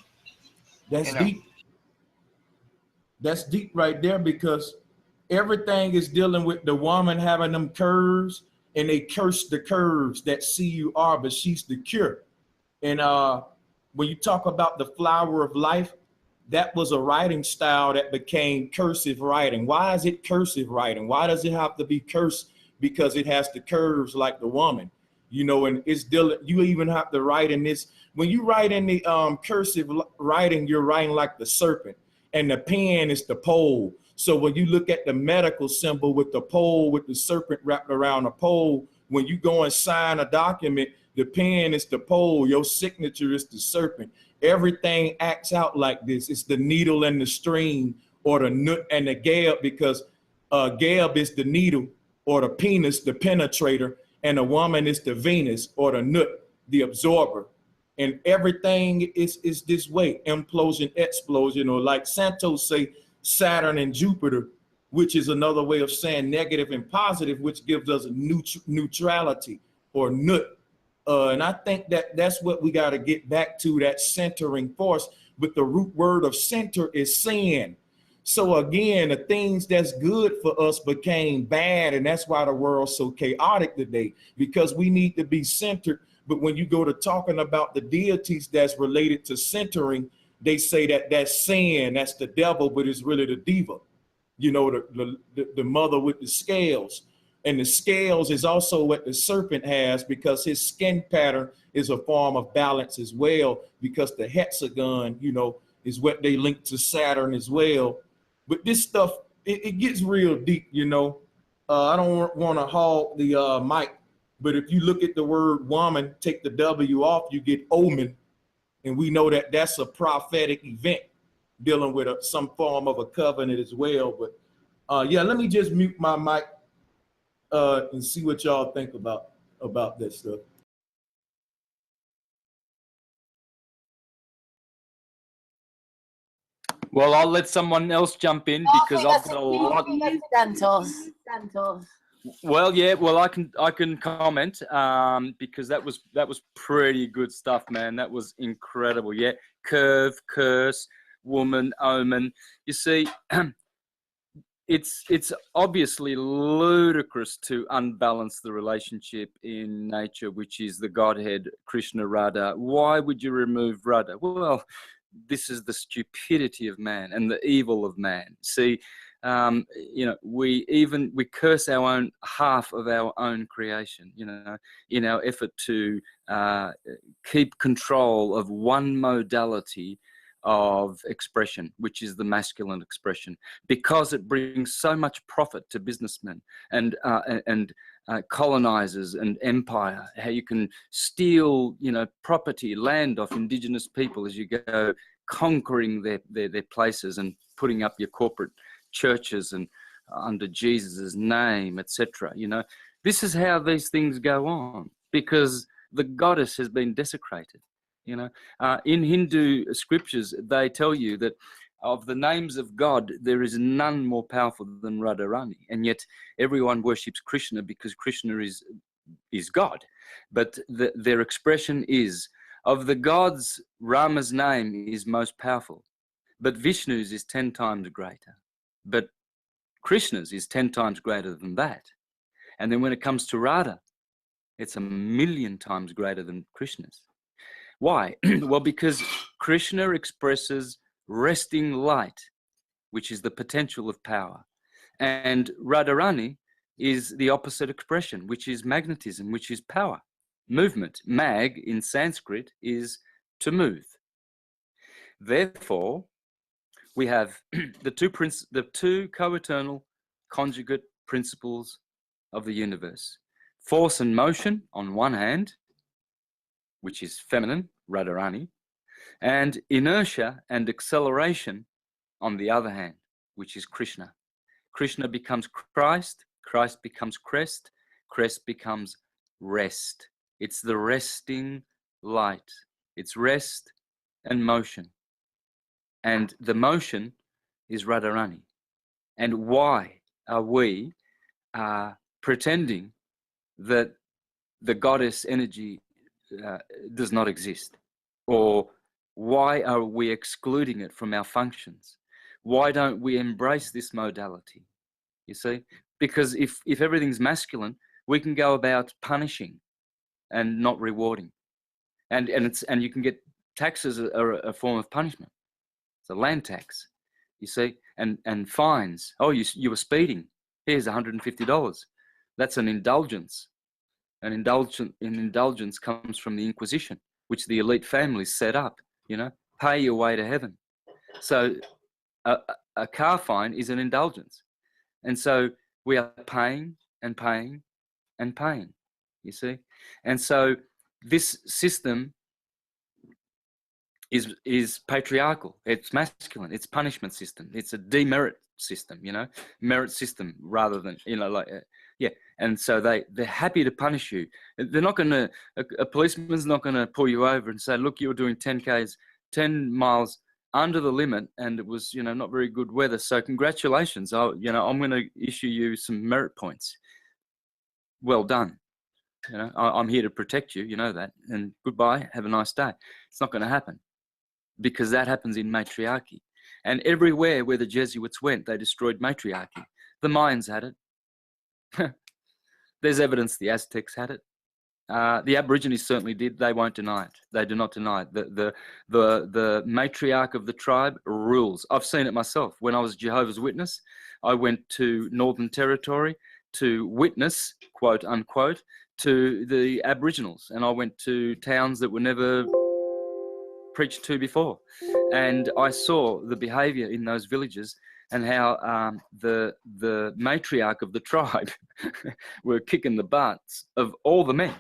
That's you know? deep. That's deep right there, because everything is dealing with the woman having them curves, and they curse the curves that CUR, but she's the cure. And when you talk about the flower of life, that was a writing style that became cursive writing. Why is it cursive writing? Why does it have to be cursed? Because it has the curves like the woman, you know, and it's dealing, you even have to write in this. When you write in the cursive writing, you're writing like the serpent, and the pen is the pole. So when you look at the medical symbol with the pole, with the serpent wrapped around the pole, when you go and sign a document, the pen is the pole, your signature is the serpent. Everything acts out like this. It's the needle and the string, or the nut and the gab, because gab is the needle, or the penis, the penetrator, and a woman is the Venus, or the nut, the absorber. And everything is this way, implosion, explosion, or like Santos say, Saturn and Jupiter, which is another way of saying negative and positive, which gives us neutrality or nut. And I think that that's what we got to get back to, that centering force. But the root word of center is sin. So again, the things that's good for us became bad, and that's why the world's so chaotic today, because we need to be centered. But when you go to talking about the deities that's related to centering, they say that that's sin, that's the devil, but it's really the diva, you know, the mother with the scales. And the scales is also what the serpent has, because his skin pattern is a form of balance as well, because the hexagon, you know, is what they link to Saturn as well. But this stuff, it gets real deep, you know. I don't want to hog the mic, but if you look at the word woman, take the W off, you get omen. And we know that that's a prophetic event dealing with some form of a covenant as well. But yeah, let me just mute my mic and see what y'all think about that stuff. Well, I'll let someone else jump in, because I've got a lot. Santos. Well, yeah, well, I can comment because that was pretty good stuff, man. That was incredible. Yeah, curve, curse, woman, omen. You see, it's obviously ludicrous to unbalance the relationship in nature, which is the Godhead, Krishna, Radha. Why would you remove Radha? Well, this is the stupidity of man and the evil of man. See, you know, we curse our own half of our own creation, you know, in our effort to keep control of one modality of expression, which is the masculine expression, because it brings so much profit to businessmen and colonizers and empire, how you can steal, you know, property, land off indigenous people as you go conquering their places and putting up your corporate churches and under Jesus's name, etc. You know, this is how these things go on because the goddess has been desecrated. You know, in Hindu scriptures, they tell you that of the names of God, there is none more powerful than Radharani, and yet everyone worships Krishna because Krishna is God. But their expression is, of the gods, Rama's name is most powerful, but Vishnu's is 10 times greater. But Krishna's is 10 times greater than that. And then when it comes to Radha, it's 1,000,000 times greater than Krishna's. Why? Well, because Krishna expresses resting light, which is the potential of power. And Radharani is the opposite expression, which is magnetism, which is power. Movement. Mag in Sanskrit is to move. Therefore, we have the two co-eternal conjugate principles of the universe. Force and motion on one hand, which is feminine, Radharani, and inertia and acceleration on the other hand, which is Krishna. Krishna becomes Christ, Christ becomes crest, crest becomes rest. It's the resting light. It's rest and motion. And the motion is Radharani. And why are we pretending that the goddess energy does not exist? Or why are we excluding it from our functions? Why don't we embrace this modality? You see, because if everything's masculine, we can go about punishing and not rewarding, and you can get taxes are a form of punishment. It's a land tax, you see, and fines. Oh, you were speeding. Here's $150. That's an indulgence. An indulgence comes from the Inquisition, which the elite families set up. You know, pay your way to heaven. So a car fine is an indulgence, and so we are paying and paying and paying. You see, and so this system is patriarchal. It's masculine. It's punishment system. It's a demerit system. You know, merit system rather than, you know, like yeah. And so they're happy to punish you. They're not going to. A policeman's not going to pull you over and say, look, you were doing 10 miles under the limit, and it was, you know, not very good weather. So congratulations. I'm going to issue you some merit points. Well done. You know, I'm here to protect you, you know that, and goodbye, have a nice day. It's not going to happen because that happens in matriarchy. And everywhere where the Jesuits went, they destroyed matriarchy. The Mayans had it. There's evidence the Aztecs had it. The Aborigines certainly did. They won't deny it. They do not deny it. The matriarch of the tribe rules. I've seen it myself. When I was Jehovah's Witness, I went to Northern Territory to witness, quote unquote, to the Aboriginals, and I went to towns that were never preached to before, and I saw the behavior in those villages and how the matriarch of the tribe were kicking the butts of all the men,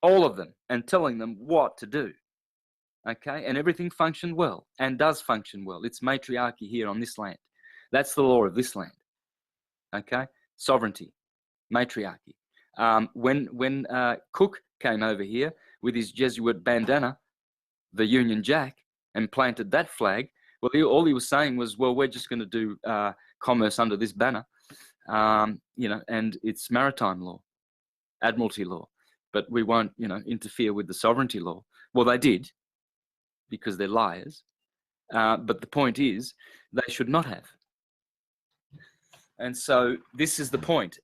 all of them, and telling them what to do. Okay, and everything functioned well and does function well. It's matriarchy here on this land. That's the law of this land. Okay, sovereignty, matriarchy. When Cook came over here with his Jesuit bandana, the Union Jack, and planted that flag, well, all he was saying was, well, we're just going to do commerce under this banner, you know, and it's maritime law, admiralty law, but we won't, you know, interfere with the sovereignty law. Well, they did, because they're liars, but the point is, they should not have. And so this is the point.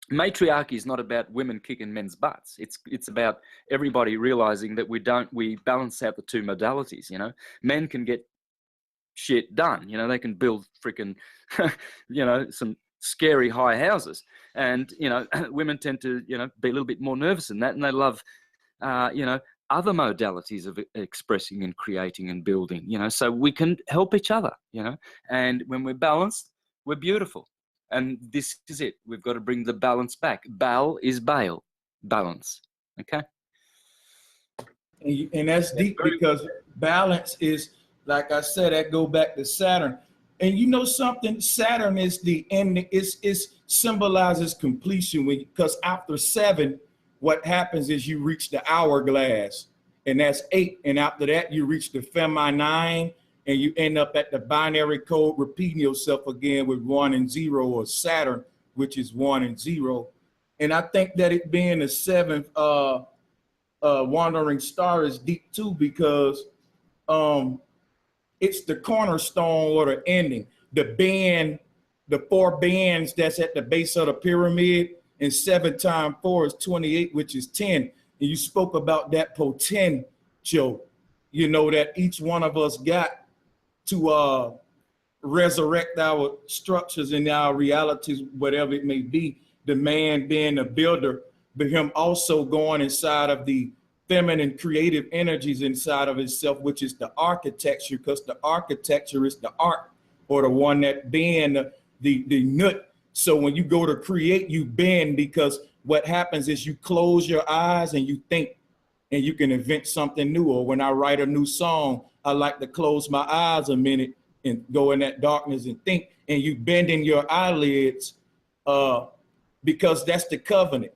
Matriarchy is not about women kicking men's butts. It's about everybody realizing that we balance out the two modalities. You know, men can get shit done. You know, they can build freaking, you know, some scary high houses, and you know, women tend to, you know, be a little bit more nervous than that, and they love, you know, other modalities of expressing and creating and building. You know, so we can help each other. You know, and when we're balanced, we're beautiful. And this is it. We've got to bring the balance back. Bal is Baal, balance. Okay. And that's deep because balance is, like I said, that go back to Saturn. And you know something? Saturn is the end. It symbolizes completion because after 7, what happens is you reach the hourglass, and that's 8. And after that, you reach the feminine, and you end up at the binary code, repeating yourself again with 1 and 0, or Saturn, which is 1 and 0. And I think that it being the 7th wandering star is deep too, because it's the cornerstone or the ending. The band, the 4 bands that's at the base of the pyramid, and 7 times 4 is 28, which is 10. And you spoke about that potential, you know, that each one of us got to resurrect our structures and our realities, whatever it may be. The man being a builder, but him also going inside of the feminine creative energies inside of himself, which is the architecture, because the architecture is the art, or the one that bend the nut. So when you go to create, you bend, because what happens is you close your eyes and you think, and you can invent something new. Or when I write a new song, I like to close my eyes a minute and go in that darkness and think, and you bending your eyelids because that's the covenant.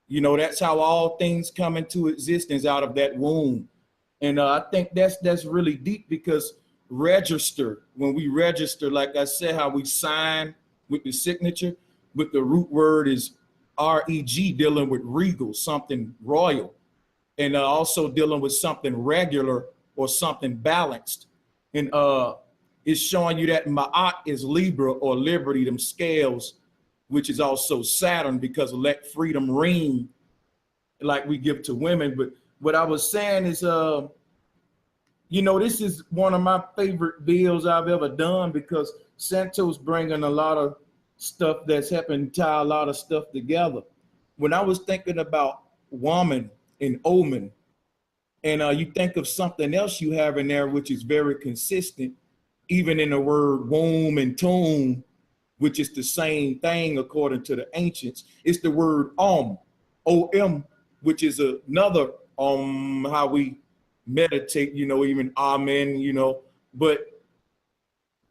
You know, that's how all things come into existence, out of that womb. And I think that's really deep, because register, when we register, like I said, how we sign with the signature, but the root word is REG, dealing with regal, something royal, and also dealing with something regular or something balanced. And it's showing you that Ma'at is Libra, or liberty, them scales, which is also Saturn, because let freedom ring, like we give to women. But what I was saying is, you know, this is one of my favorite bills I've ever done, because Santos bringing a lot of stuff that's happened, tie a lot of stuff together. When I was thinking about woman and omen, and you think of something else you have in there, which is very consistent, even in the word womb and tomb, which is the same thing according to the ancients. It's the word O-M, which is another how we meditate, you know, even amen, you know, but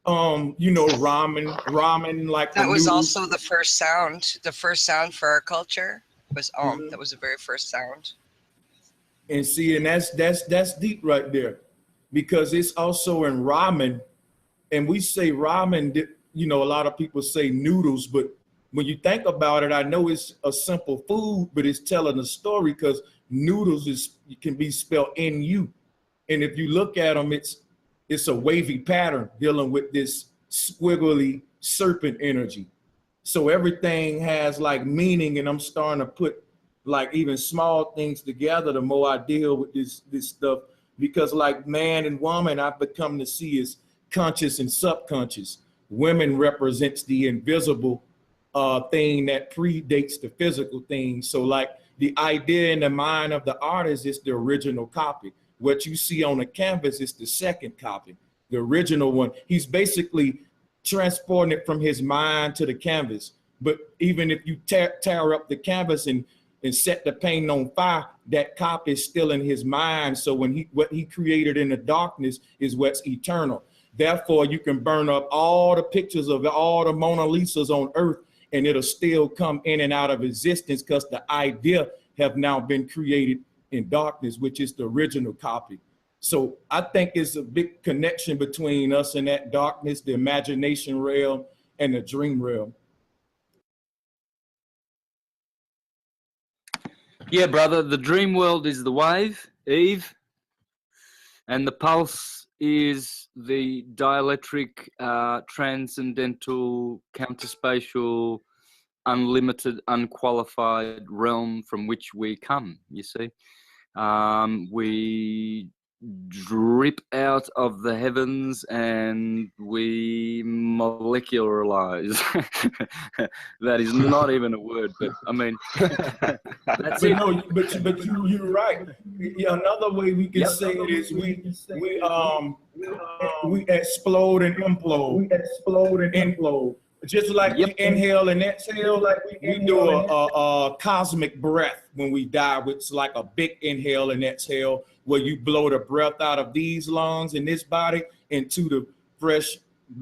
you know, ramen, like that was also the first sound for our culture was That was the very first sound. And see, and that's deep right there, because it's also in ramen. And we say ramen, you know, a lot of people say noodles, but when you think about it, I know it's a simple food, but it's telling a story, because noodles can be spelled N-U. And if you look at them, it's a wavy pattern dealing with this squiggly serpent energy. So everything has like meaning, and I'm starting to put like even small things together the more I deal with this stuff, because like man and woman, I've become to see is conscious and subconscious. Women represents the invisible thing that predates the physical thing. So like the idea in the mind of the artist is the original copy. What you see on the canvas is the second copy, the original one. He's basically transporting it from his mind to the canvas. But even if you tear up the canvas and set the paint on fire, that copy is still in his mind. So when what he created in the darkness is what's eternal. Therefore, you can burn up all the pictures of all the Mona Lisas on earth, and it'll still come in and out of existence, because the idea have now been created in darkness, which is the original copy. So I think it's a big connection between us and that darkness, the imagination realm and the dream realm. Yeah, brother, the dream world is the wave, Eve, and the pulse is the dielectric, transcendental, counterspatial, unlimited, unqualified realm from which we come, you see. We drip out of the heavens and we molecularize. That is not even a word, but I mean, that's it. No, but you're right. Yeah, another way we can say it is we explode and implode. We explode and implode. Just like we inhale and exhale, we do a cosmic breath when we die, which is like a big inhale and exhale, where you blow the breath out of these lungs in this body into the fresh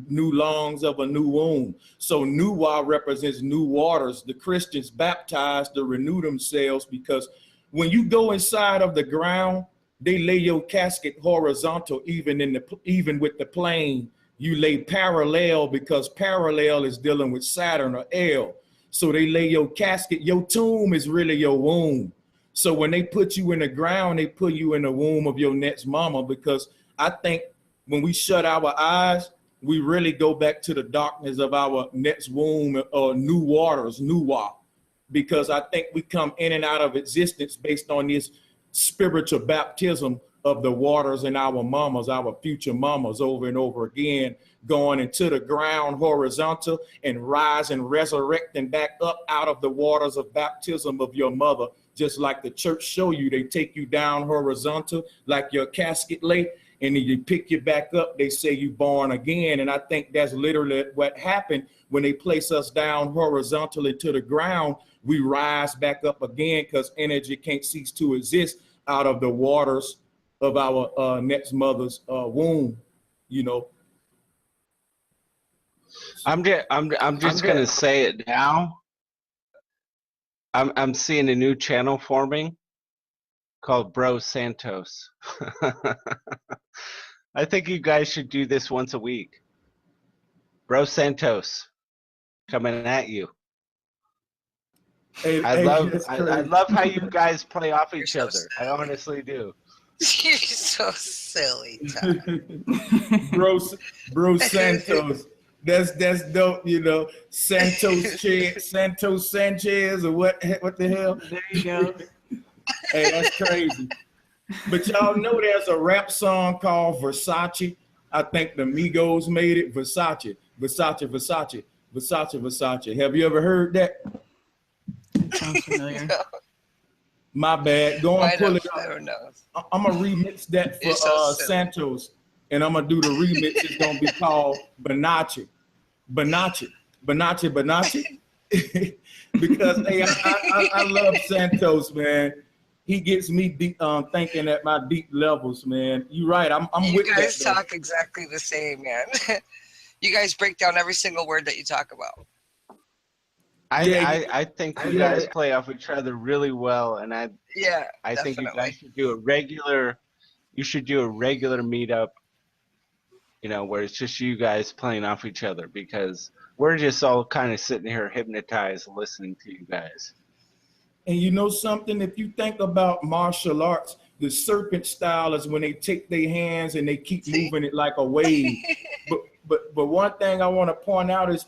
new lungs of a new womb. So Nuwa represents new waters. The Christians baptized to renew themselves, because when you go inside of the ground, they lay your casket horizontal, even with the plane. You lay parallel, because parallel is dealing with Saturn or L. So they lay your casket, your tomb is really your womb. So when they put you in the ground, they put you in the womb of your next mama, because I think when we shut our eyes, we really go back to the darkness of our next womb, or new waters, Nuwa, because I think we come in and out of existence based on this spiritual baptism of the waters in our mamas, our future mamas, over and over again, going into the ground horizontal and rising, resurrecting back up out of the waters of baptism of your mother. Just like the church show you, they take you down horizontal like your casket lay, and then you pick you back up. They say you born again. And I think that's literally what happened when they place us down horizontally to the ground. We rise back up again, because energy can't cease to exist out of the waters of our next mother's womb, you know. I'm just gonna say it now. I'm seeing a new channel forming called Bro Santos. I think you guys should do this once a week. Bro Santos coming at you. Hey, I love how you guys play off each so other. sad. I honestly do. You're so silly, Todd. Bro Santos. That's dope, you know. Santos Sanchez, or what the hell? There you go. Hey, that's crazy. But y'all know there's a rap song called Versace. I think the Migos made it. Versace. Have you ever heard that? That sounds familiar. No, My bad. Go and pull it I up. don't know. I'm gonna remix that for You're so silly. Santos, and I'm gonna do the remix. It's gonna be called Bonacci. Because hey, I love Santos, man. He gets me deep, thinking at my deep levels, man. You're right. I'm You with guys that. talk exactly the same, man. You guys break down every single word that you talk about. I think you guys play off each other really well, and I think you guys should do a regular. You should do a regular meetup, you know, where it's just you guys playing off each other, because we're just all kind of sitting here hypnotized listening to you guys. And you know something? If you think about martial arts, the serpent style is when they take their hands and they keep moving it like a wave. but one thing I want to point out is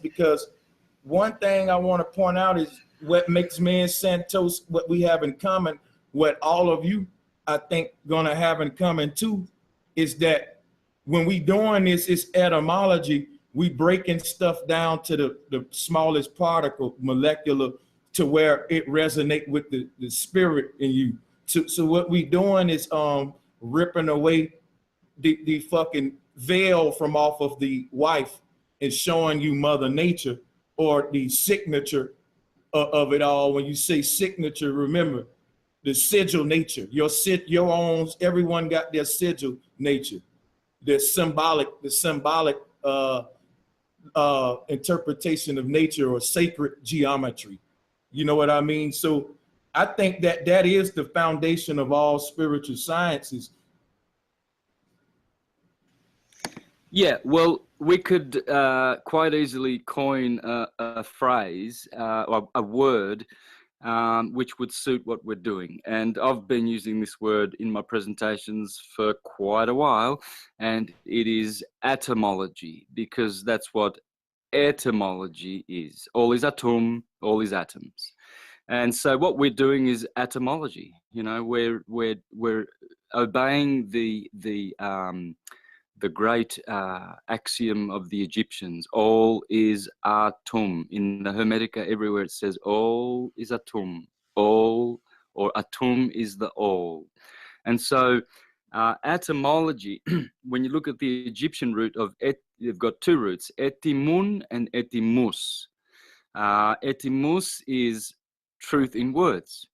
what makes me and Santos, what we have in common, what all of you, I think, gonna have in common too, is that when we doing this, it's etymology. We breaking stuff down to the smallest particle, molecular, to where it resonate with the spirit in you. So what we doing is ripping away the fucking veil from off of the wife and showing you Mother Nature, or the signature of it all. When you say signature, remember the sigil nature. Your own. Everyone got their sigil nature. The symbolic interpretation of nature, or sacred geometry. You know what I mean? So I think that is the foundation of all spiritual sciences. Yeah, well, we could quite easily coin a phrase, or a word, which would suit what we're doing. And I've been using this word in my presentations for quite a while, and it is etymology, because that's what etymology is. All is atom, all is atoms. And so what we're doing is etymology. You know, we're obeying the great axiom of the Egyptians: all is atum. In the Hermetica, everywhere it says all is atum, all, or atum is the all. And so etymology, when you look at the Egyptian root of you've got two roots, etimun and etimus. Etimus is truth in words,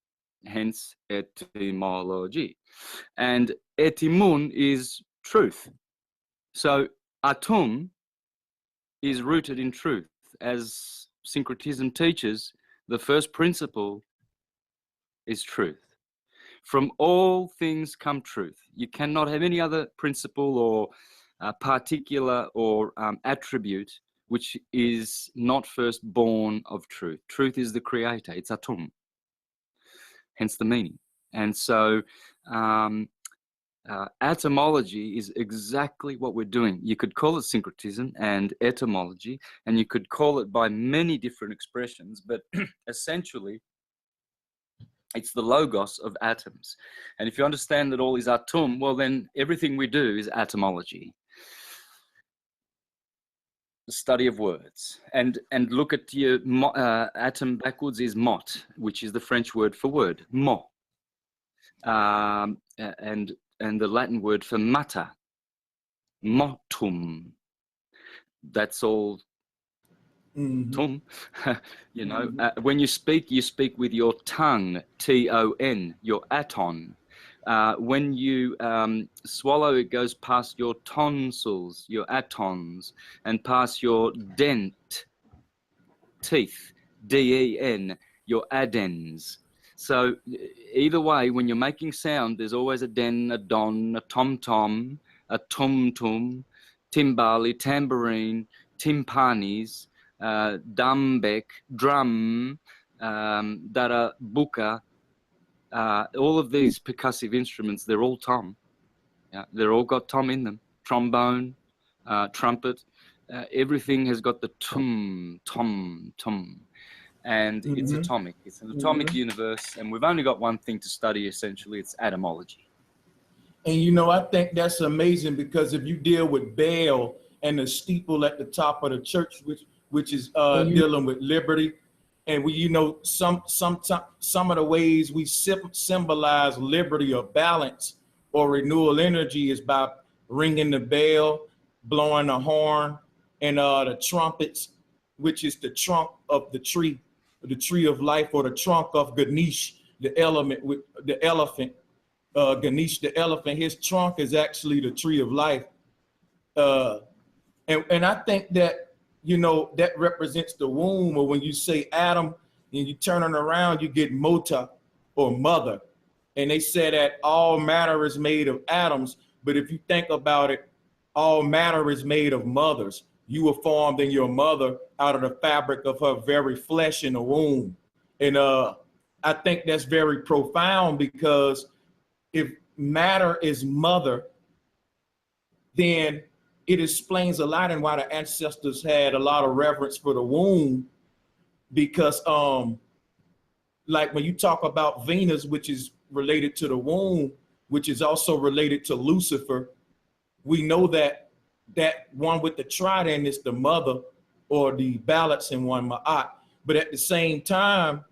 hence etymology. And etimun is truth. So atum is rooted in truth. As syncretism teaches, the first principle is truth. From all things come truth. You cannot have any other principle or particular or attribute which is not first born of truth. Truth is the creator. It's atum, hence the meaning. And so etymology is exactly what we're doing. You could call it syncretism and etymology, and you could call it by many different expressions, but essentially, it's the logos of atoms. And if you understand that all is atum, well, then everything we do is etymology. The study of words. And look at your atom backwards is mot, which is the French word for word, mot. And the Latin word for matter, motum. That's all tum. You know, when you speak with your tongue, T-O-N, your aton. When you swallow, it goes past your tonsils, your atons, and past your dent, teeth, D-E-N, your adens. So either way, when you're making sound, there's always a den, a don, a tom-tom, a tum-tum, timbali, tambourine, timpanis, dambek, drum, dara, buka. All of these percussive instruments, they're all tom. Yeah, they're all got tom in them. Trombone, trumpet, everything has got the tum, tom, tum. And it's atomic. It's an atomic universe, and we've only got one thing to study, essentially. It's etymology. And you know, I think that's amazing, because if you deal with Baal and the steeple at the top of the church, which is dealing with liberty, and we, you know, some of the ways we symbolize liberty or balance or renewal energy is by ringing the bell, blowing the horn, and the trumpets, which is the trunk of the tree of life, or the trunk of Ganesh, the elephant. Ganesh, the elephant, his trunk is actually the tree of life. And I think that, you know, that represents the womb. Or when you say Adam and you turn it around, you get Mota, or mother. And they say that all matter is made of atoms. But if you think about it, all matter is made of mothers. You were formed in your mother out of the fabric of her very flesh in the womb. And I think that's very profound, because if matter is mother, then it explains a lot in why the ancestors had a lot of reverence for the womb. Because like when you talk about Venus, which is related to the womb, which is also related to Lucifer, we know that one with the trident is the mother, or the balancing one, Ma'at. But at the same time,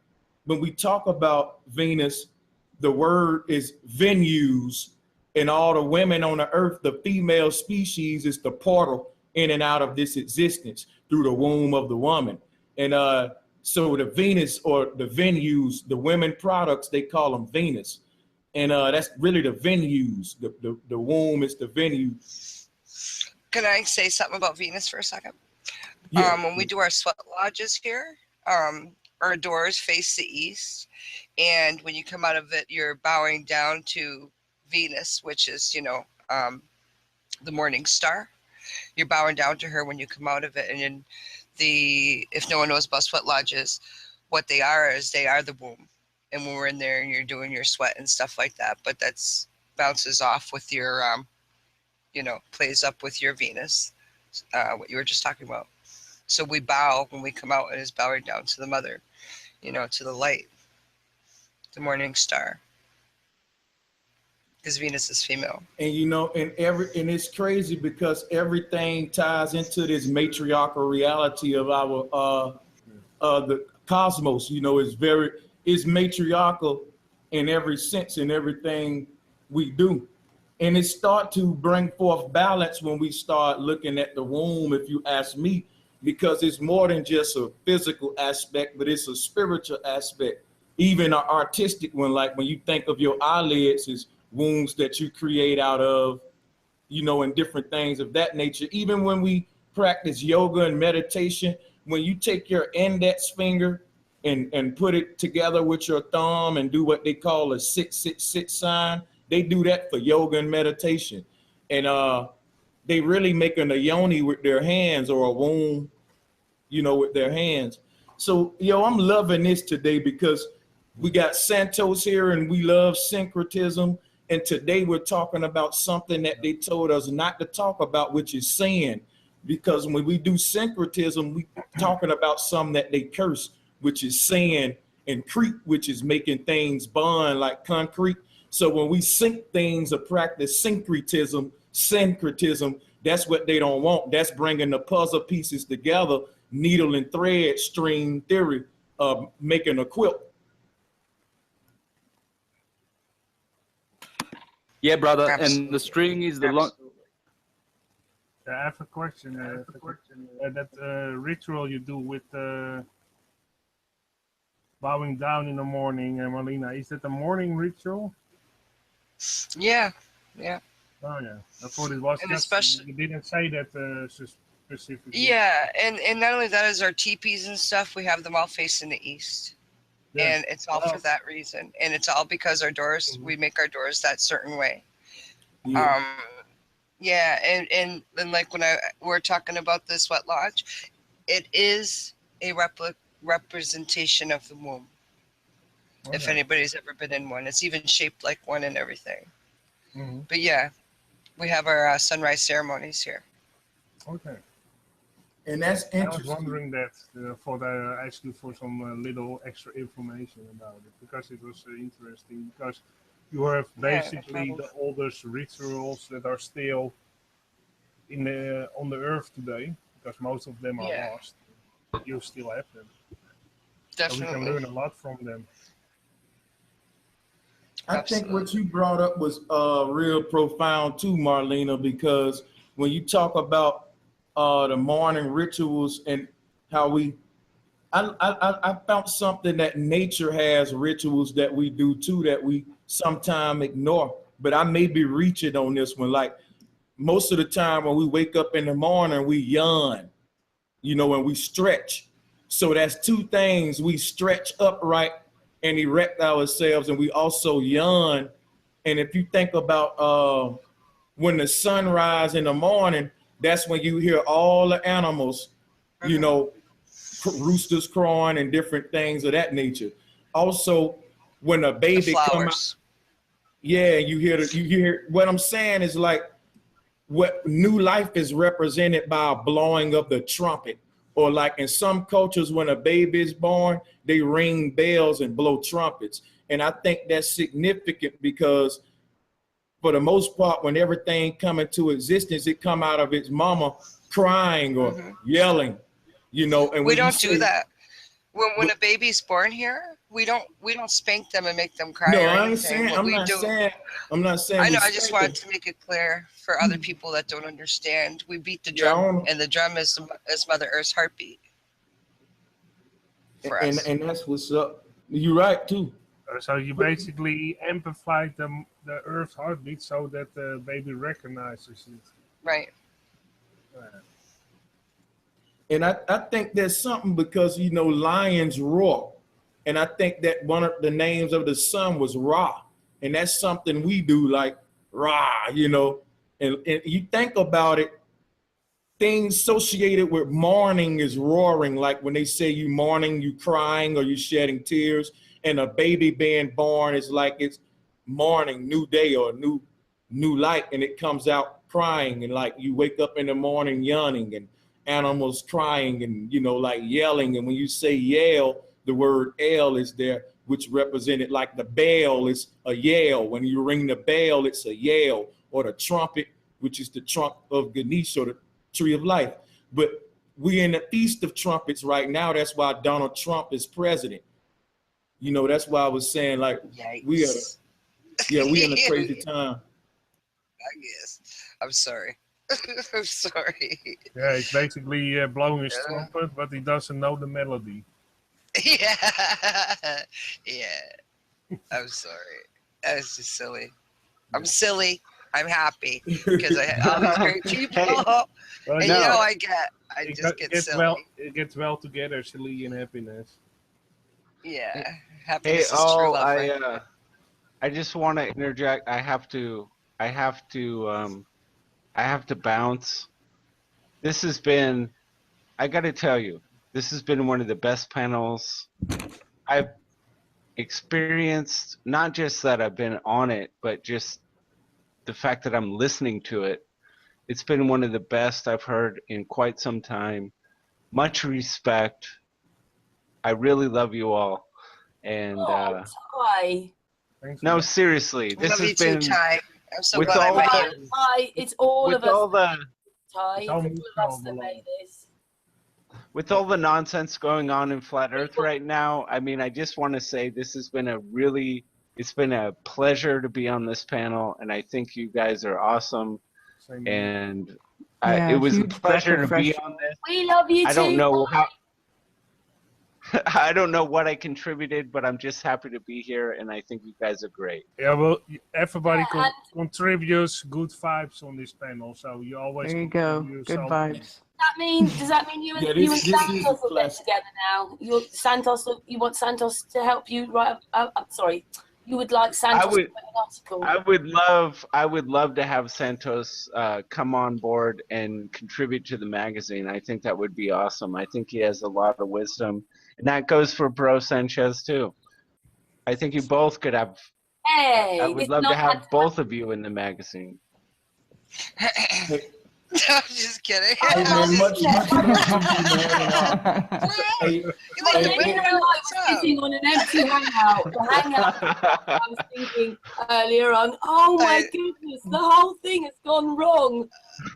when we talk about Venus, the word is venues, and all the women on the earth, the female species, is the portal in and out of this existence through the womb of the woman. And so the Venus, or the venues, the women products, they call them Venus. And that's really the venues. The womb is the venue. Can I say something about Venus for a second? Yeah. When we do our sweat lodges here, our doors face the east, and when you come out of it, you're bowing down to Venus, which is, you know, the morning star. You're bowing down to her when you come out of it. And in if no one knows about sweat lodges, what they are is they are the womb. And when we're in there and you're doing your sweat and stuff like that, but that's bounces off with your, you know, plays up with your Venus, what you were just talking about. So we bow when we come out, and is bowing down to the mother, you know, to the light, the morning star. Because Venus is female. And you know, and it's crazy, because everything ties into this matriarchal reality of our the cosmos. You know, it's matriarchal in every sense, in everything we do. And it start to bring forth balance when we start looking at the womb, if you ask me, because it's more than just a physical aspect, but it's a spiritual aspect, even an artistic one. Like when you think of your eyelids as wombs that you create out of, you know, and different things of that nature. Even when we practice yoga and meditation, when you take your index finger and put it together with your thumb and do what they call a 666 sign, they do that for yoga and meditation. And they really making a yoni with their hands, or a womb, you know, with their hands. So, yo, I'm loving this today because we got Santos here and we love syncretism. And today we're talking about something that they told us not to talk about, which is sin. Because when we do syncretism, we talking about something that they curse, which is sin, and crete, which is making things bond like concrete. So when we sync things or practice syncretism, that's what they don't want. That's bringing the puzzle pieces together, needle and thread string theory of making a quilt. Yeah, brother. And the string is the long. I have a question. That ritual you do with bowing down in the morning, Marlena, is that a morning ritual? Yeah. Oh yeah, I thought it was. And just, especially, you didn't say that specifically. yeah, and not only that is our teepees and stuff. We have them all facing the east, and it's all for that reason. And it's all because our doors. We make our doors that certain way. Yeah. Yeah, and like when we're talking about the sweat lodge, it is a representation of the womb. Okay. If anybody's ever been in one, it's even shaped like one and everything. Mm-hmm. But yeah, we have our sunrise ceremonies here. Okay. And that's interesting. I was wondering that I asked you for some little extra information about it, because it was interesting. Because you have basically the oldest rituals that are still on the earth today, because most of them are lost. But you still have them. Definitely. So we can learn a lot from them. I think what you brought up was real profound too, Marlena, because when you talk about the morning rituals and how I found something that nature has rituals that we do too that we sometimes ignore. But I may be reaching on this one. Like most of the time when we wake up in the morning, we yawn, you know, and we stretch. So that's two things. We stretch upright and erect ourselves, and we also yawn. And if you think about when the sun rises in the morning, that's when you hear all the animals, you know, roosters crowing and different things of that nature. Also, when a baby comes out, yeah, you hear what I'm saying is like what new life is represented by a blowing of the trumpet. Or like in some cultures, when a baby is born, they ring bells and blow trumpets. And I think that's significant because for the most part, when everything come into existence, it come out of its mama crying or yelling, you know. And we don't do that. When a baby's born here, we don't spank them and make them cry. No, or I ain't anything. saying. I'm not saying. I know. I just wanted to make it clear for other people that don't understand. We beat the drum, and the drum is Mother Earth's heartbeat. For us. And that's what's up. You're right too. So you basically amplified the Earth's heartbeat so that the baby recognizes it. Right. And I think there's something because, you know, lions roar. And I think that one of the names of the sun was Ra. And that's something we do, like Ra, you know. And you think about it, things associated with mourning is roaring. Like when they say you mourning, you crying or you shedding tears. And a baby being born is like it's morning, new day or new light. And it comes out crying. And like you wake up in the morning yawning and animals crying and, you know, like yelling. And when you say yell, the word L is there, which represented like the bell is a yell. When you ring the bell, it's a yell. Or the trumpet, which is the trunk of Ganesh or the tree of life. But we're in the Feast of Trumpets right now. That's why Donald Trump is president. You know, that's why I was saying like we in a crazy time. I guess. I'm sorry. I'm sorry. Yeah, he's basically blowing his trumpet, but he doesn't know the melody. Yeah. Yeah. I'm sorry. That was just silly. I'm silly. I'm happy because I had all these great people. Well, And no. you know, I just get silly. It gets well together, silly and happiness. Yeah. Hey, Happiness is true love, right? I just want to interject. I have to bounce. This has been, I got to tell you, this has been one of the best panels I've experienced. Not just that I've been on it, but just the fact that I'm listening to it. It's been one of the best I've heard in quite some time. Much respect. I really love you all. And Ty. Thanks, no, man. seriously, this Love has you too, been Ty. I'm so with glad I all met the- you. Ty, it's all with of us. all the Ty, It's it's all all of mutual, us that Malone. made this. with all the nonsense going on in flat earth right now. I mean, I just want to say this has been it's been a pleasure to be on this panel, and I think you guys are awesome. Same here. And Yeah, it was a huge breath pleasure of to be fresh on this. We love you I too. don't know how I don't know what I contributed, but I'm just happy to be here, and I think you guys are great. Yeah, well, everybody Yeah, contributes good vibes on this panel, so you always There you go. contribute Good something. vibes. Does that mean you and, Yeah, you and this is Santos will get classic. together now? You want Santos to help you write? Sorry, you would like Santos would- to write an article. I would love to have Santos come on board and contribute to the magazine. I think that would be awesome. I think he has a lot of wisdom, and that goes for Bro Sanchez too. I think you both could have. Hey, I would it's love to not have both of you in the magazine. I'm just kidding. Hey, man, much love to you, man. Hey, You like the hey, window? I was What's up? sitting on an empty hangout. The hangout. I was thinking earlier on, oh my goodness, the whole thing has gone wrong.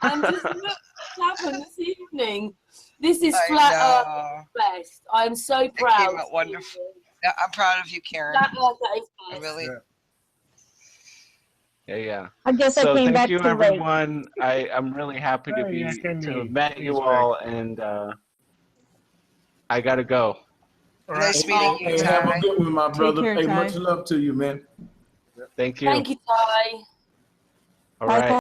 And just look what's happened this evening. This is I flat know. earth best. I'm so It proud. came out wonderful. Yeah, I'm proud of you, Karen. Flat earth is I best. really. Yeah. I guess I So came thank back you, too late. everyone. I'm really happy to Hey, yeah, Candi, to have met you he's all, and I gotta go. All Nice right. meeting you, hey, have a Ty. good one, my brother. care, Hey, Ty. much love to you, man. Thank you. Thank you, Ty. All Bye, right. Ty.